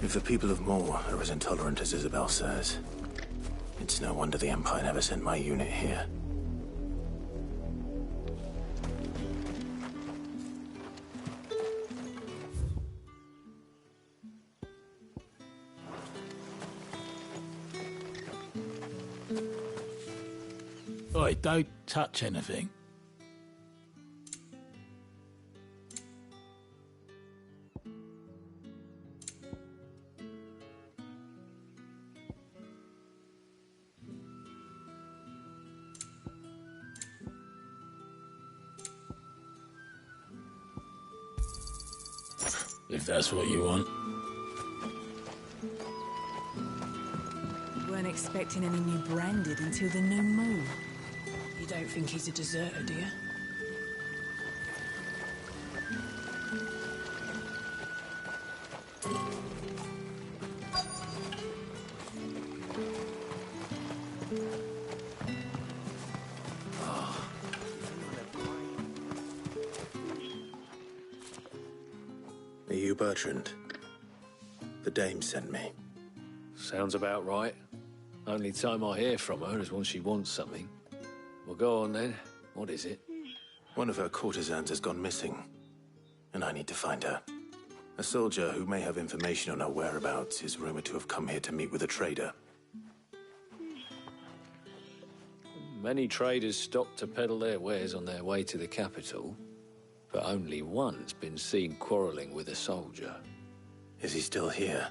If the people of Moor are as intolerant as Isabel says, it's no wonder the Empire never sent my unit here.
Oi, don't touch anything. If that's what you want.
Weren't expecting any new branded until the new moon.
You don't think he's a deserter, do you?
Are you Bertrand? The dame sent me.
Sounds about right. Only time I hear from her is when she wants something. Well, go on then. What is it?
One of her courtesans has gone missing, and I need to find her. A soldier who may have information on her whereabouts is rumored to have come here to meet with a trader.
Many traders stop to peddle their wares on their way to the capital, but only one's been seen quarrelling with a soldier.
Is he still here?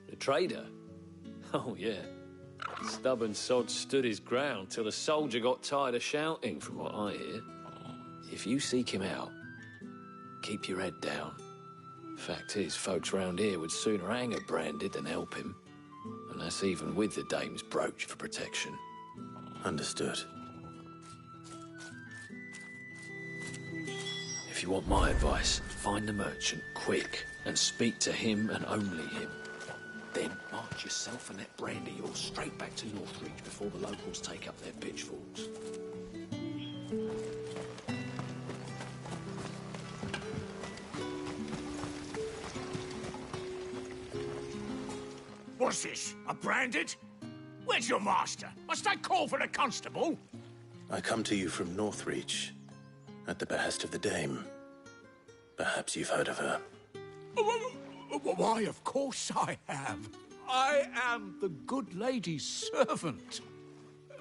The trader? Oh, yeah. Stubborn sod stood his ground till the soldier got tired of shouting, from what I hear. If you seek him out, keep your head down. Fact is, folks round here would sooner hang a branded than help him. And that's even with the dame's brooch for protection.
Understood.
If you want my advice, find the merchant quick and speak to him and only him. Then march yourself and that brandy yours straight back to Northreach before the locals take up their pitchforks.
What's this? A branded? Where's your master? Must I call for the constable?
I come to you from Northreach, at the behest of the dame. Perhaps you've heard of her.
Why, of course I have. I am the good lady's servant.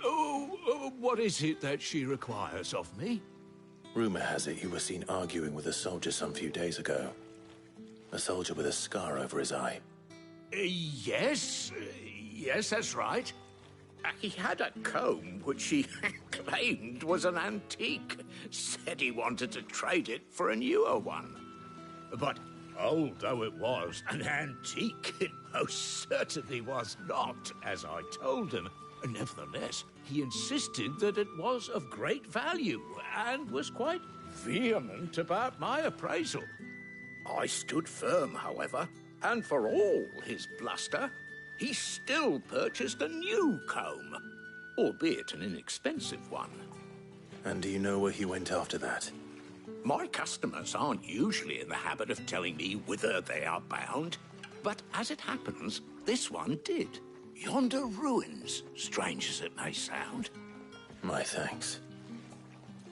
Oh, what is it that she requires of me?
Rumor has it you were seen arguing with a soldier some few days ago. A soldier with a scar over his eye.
Yes, that's right. He had a comb which he claimed was an antique. Said he wanted to trade it for a newer one. But old though it was, an antique it most certainly was not, as I told him. Nevertheless, he insisted that it was of great value and was quite vehement about my appraisal. I stood firm, however, and for all his bluster, he still purchased a new comb, albeit an inexpensive one.
And do you know where he went after that?
My customers aren't usually in the habit of telling me whither they are bound, but as it happens, this one did. Yonder ruins, strange as it may sound.
My thanks.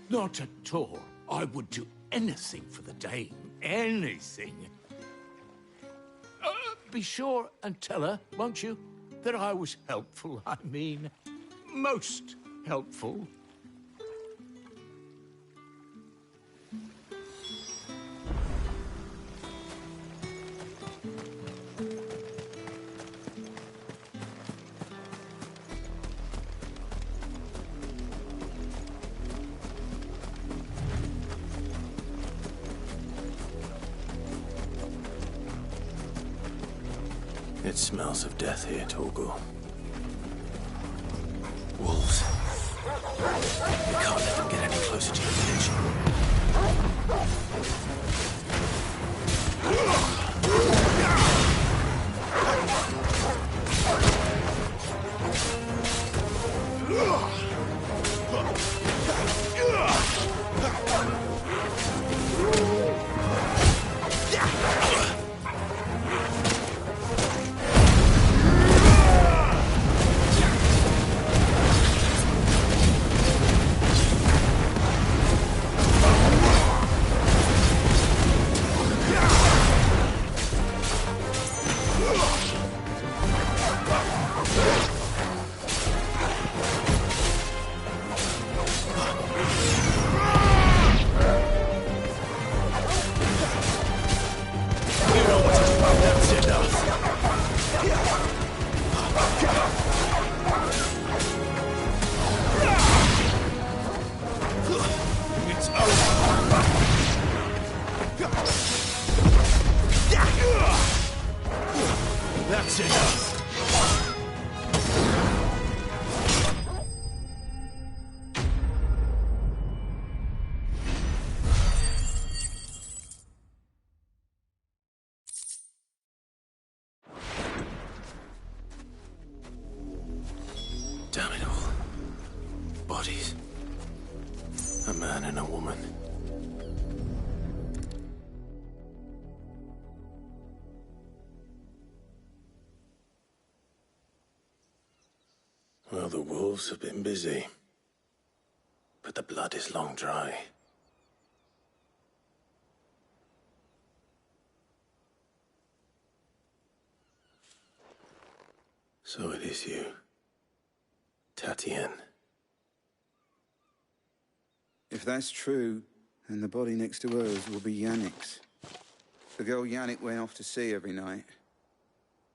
Not at all. I would do anything for the dame. Anything. Be sure and tell her, won't you, that I was helpful. I mean, most helpful.
It smells of death here, Torgal. Wolves. We can't let them get any closer to the village. Damn it all. Bodies. A man and a woman. Well, the wolves have been busy. But the blood is long dry. So it is you, Tatien.
If that's true, then the body next to hers will be Yannick's. The girl Yannick went off to sea every night.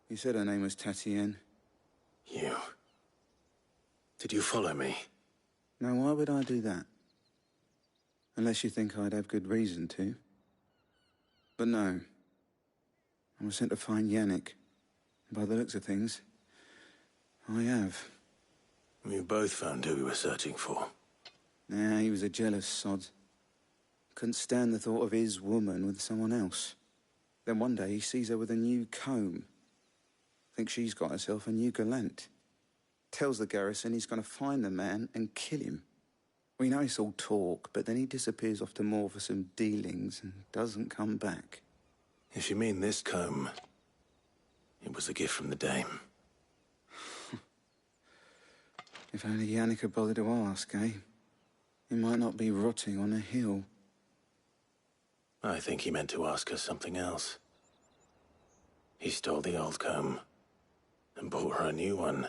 You said her name was Tatien.
You. Did you follow me?
Now, why would I do that? Unless you think I'd have good reason to. But no. I was sent to find Yannick. By the looks of things, I have.
We both found who we were searching for.
Nah, he was a jealous sod. Couldn't stand the thought of his woman with someone else. Then one day he sees her with a new comb. Thinks she's got herself a new gallant. Tells the garrison he's going to find the man and kill him. We know it's all talk, but then he disappears off to Moor for some dealings and doesn't come back.
If you mean this comb, it was a gift from the dame.
If only Yannick had bothered to ask, eh? He might not be rotting on a hill.
I think he meant to ask her something else. He stole the old comb and bought her a new one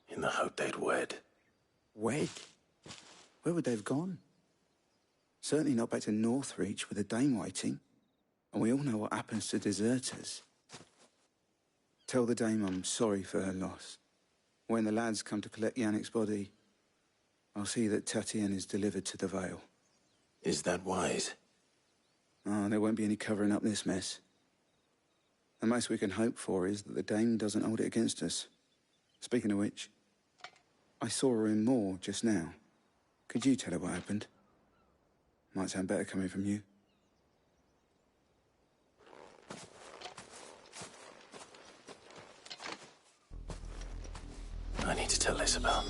in the hope they'd wed.
Wed? Where would they have gone? Certainly not back to Northreach with a dame waiting. And we all know what happens to deserters. Tell the dame I'm sorry for her loss. When the lads come to collect Yannick's body, I'll see that Tatien is delivered to the Vale.
Is that wise?
Oh, there won't be any covering up this mess. The most we can hope for is that the dame doesn't hold it against us. Speaking of which, I saw her in Moor just now. Could you tell her what happened? Might sound better coming from you.
I need to tell Isabel.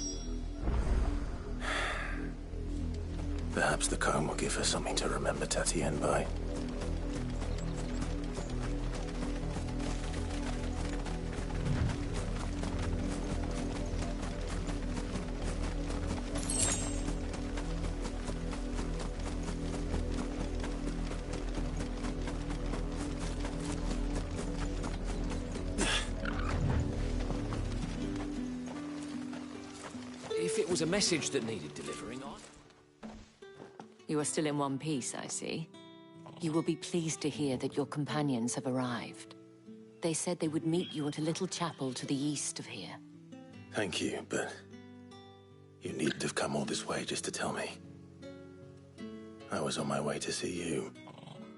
Perhaps the comb will give her something to remember Tatien by.
If it was a message that needed delivering on.
You are still in one piece, I see. You will be pleased to hear that your companions have arrived. They said they would meet you at a little chapel to the east of here.
Thank you, but you needn't have come all this way just to tell me. I was on my way to see you.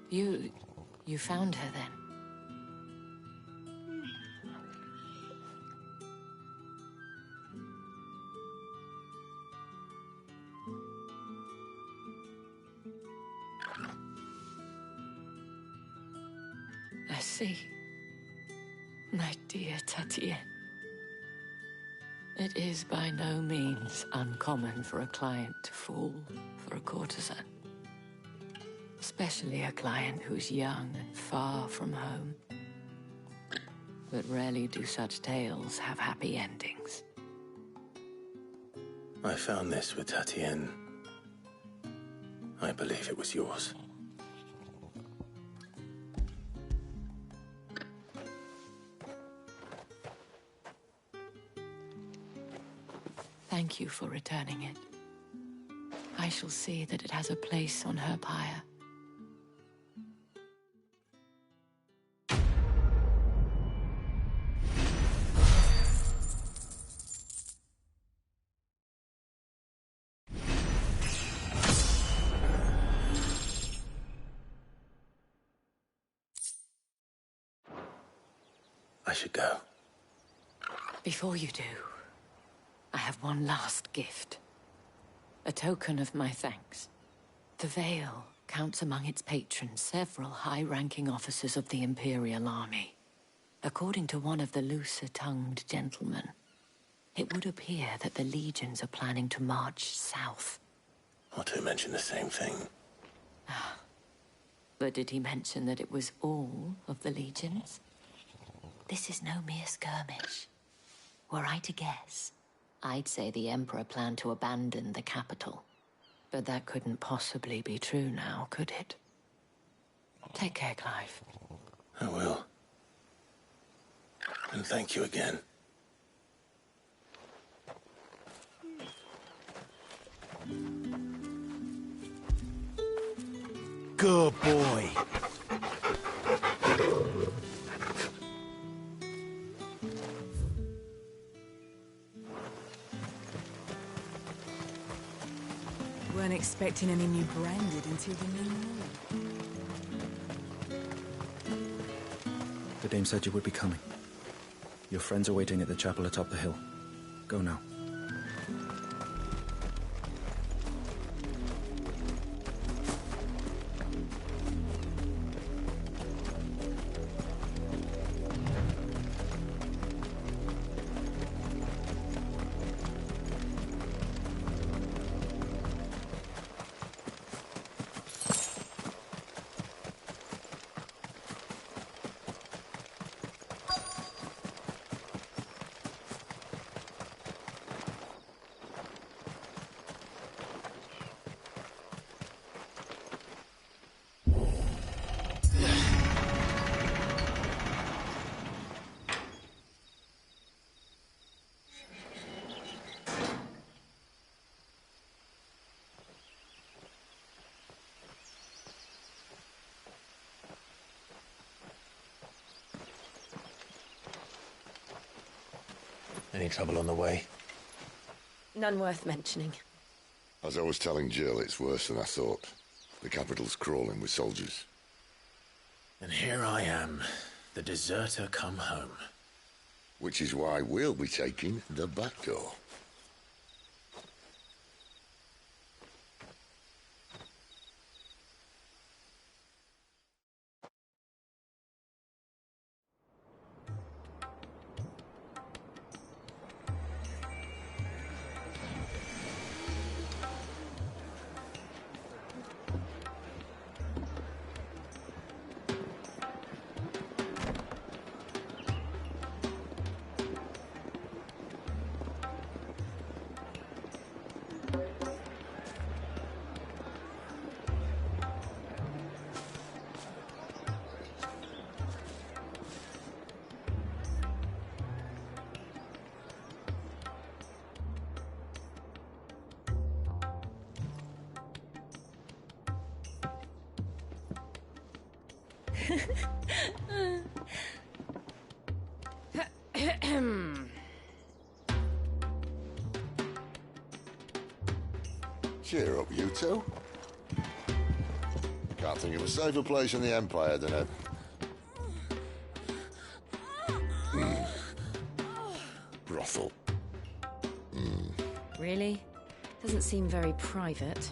You found her then? I see. My dear Tatien. It is by no means uncommon for a client to fall for a courtesan. Especially a client who's young and far from home. But rarely do such tales have happy endings.
I found this with Tatien. I believe it was yours.
Thank you for returning it. I shall see that it has a place on her pyre.
I should go.
Before you do, I have one last gift. A token of my thanks. The Vale counts among its patrons several high-ranking officers of the Imperial Army. According to one of the looser-tongued gentlemen, it would appear that the legions are planning to march south.
Or to mention the same thing.
But did he mention that it was all of the legions? This is no mere skirmish. Were I to guess, I'd say the Emperor planned to abandon the capital. But that couldn't possibly be true now, could it? Take care, Clive.
I will. And thank you again.
Good boy.
Weren't expecting any new branded until the new moon.
The dame said you would be coming. Your friends are waiting at the chapel atop the hill. Go now.
Any trouble on the way?
None worth mentioning.
As I was telling Jill, it's worse than I thought. The capital's crawling with soldiers.
And here I am, the deserter come home.
Which is why we'll be taking the back door. Cheer up, you two. Can't think of a safer place in the Empire than a... brothel.
Really? Doesn't seem very private.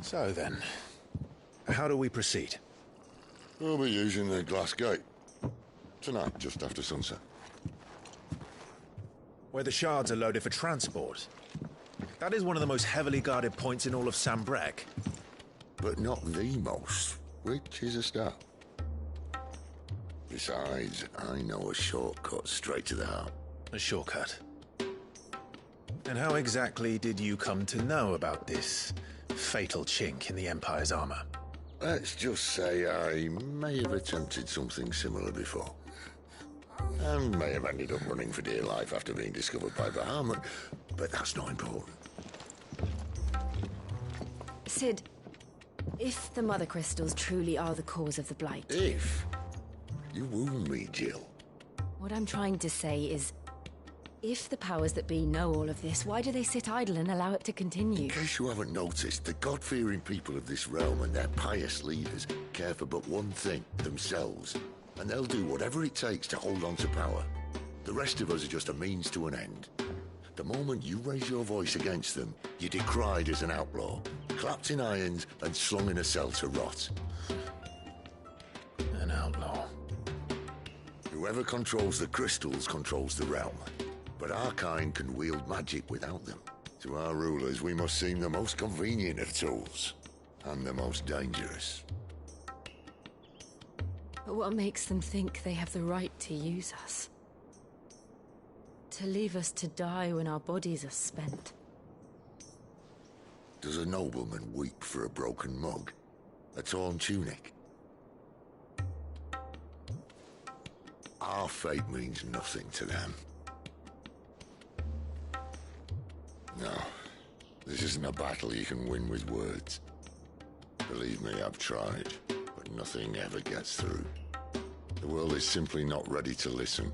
So then, how do we proceed?
We'll be using the glass gate. Tonight, just after sunset.
Where the shards are loaded for transport. That is one of the most heavily guarded points in all of Sambrec.
But not the most, which is a start. Besides, I know a shortcut straight to the heart.
A shortcut? And how exactly did you come to know about this fatal chink in the Empire's armor?
Let's just say I may have attempted something similar before. And may have ended up running for dear life after being discovered by Bahamut, but that's not important.
Sid, if the Mother Crystals truly are the cause of the Blight...
If? You wound me, Jill.
What I'm trying to say is, if the powers that be know all of this, why do they sit idle and allow it to continue?
In case you haven't noticed, the God-fearing people of this realm and their pious leaders care for but one thing, themselves. And they'll do whatever it takes to hold on to power. The rest of us are just a means to an end. The moment you raise your voice against them, you're decried as an outlaw, clapped in irons and slung in a cell to rot.
An outlaw.
Whoever controls the crystals controls the realm. But our kind can wield magic without them. To our rulers, we must seem the most convenient of tools, and the most dangerous.
But what makes them think they have the right to use us? To leave us to die when our bodies are spent?
Does a nobleman weep for a broken mug? A torn tunic? Our fate means nothing to them. No, this isn't a battle you can win with words. Believe me, I've tried, but nothing ever gets through. The world is simply not ready to listen.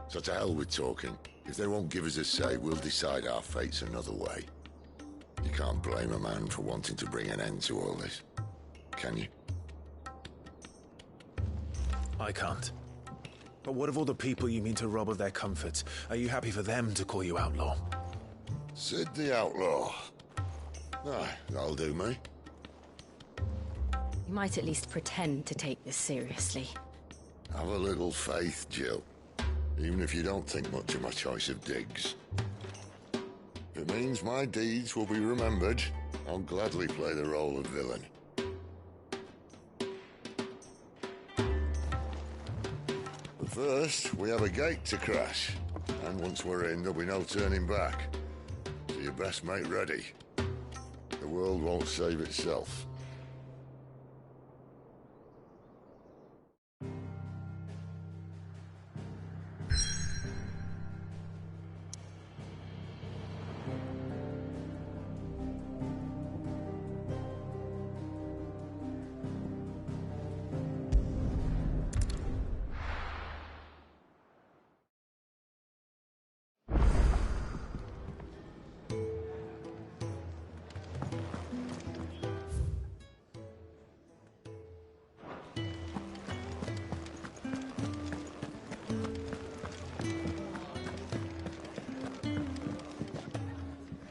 So to hell with talking. If they won't give us a say, we'll decide our fates another way. You can't blame a man for wanting to bring an end to all this, can you?
I can't. But what of all the people you mean to rob of their comforts? Are you happy for them to call you outlaw?
Sid the Outlaw. Aye, that'll do me.
You might at least pretend to take this seriously.
Have a little faith, Jill. Even if you don't think much of my choice of digs. If it means my deeds will be remembered, I'll gladly play the role of villain. But first, we have a gate to crash. And once we're in, there'll be no turning back. So you best make ready. The world won't save itself.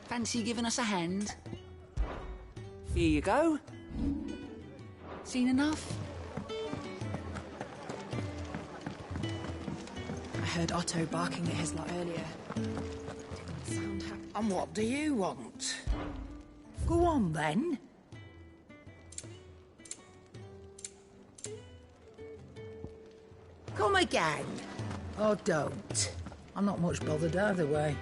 Fancy giving us a hand? Here you go. Seen enough?
I heard Otto barking at his lot earlier. Didn't sound happy.
And what do you want? Go on, then. Come again. Or don't. I'm not much bothered either way.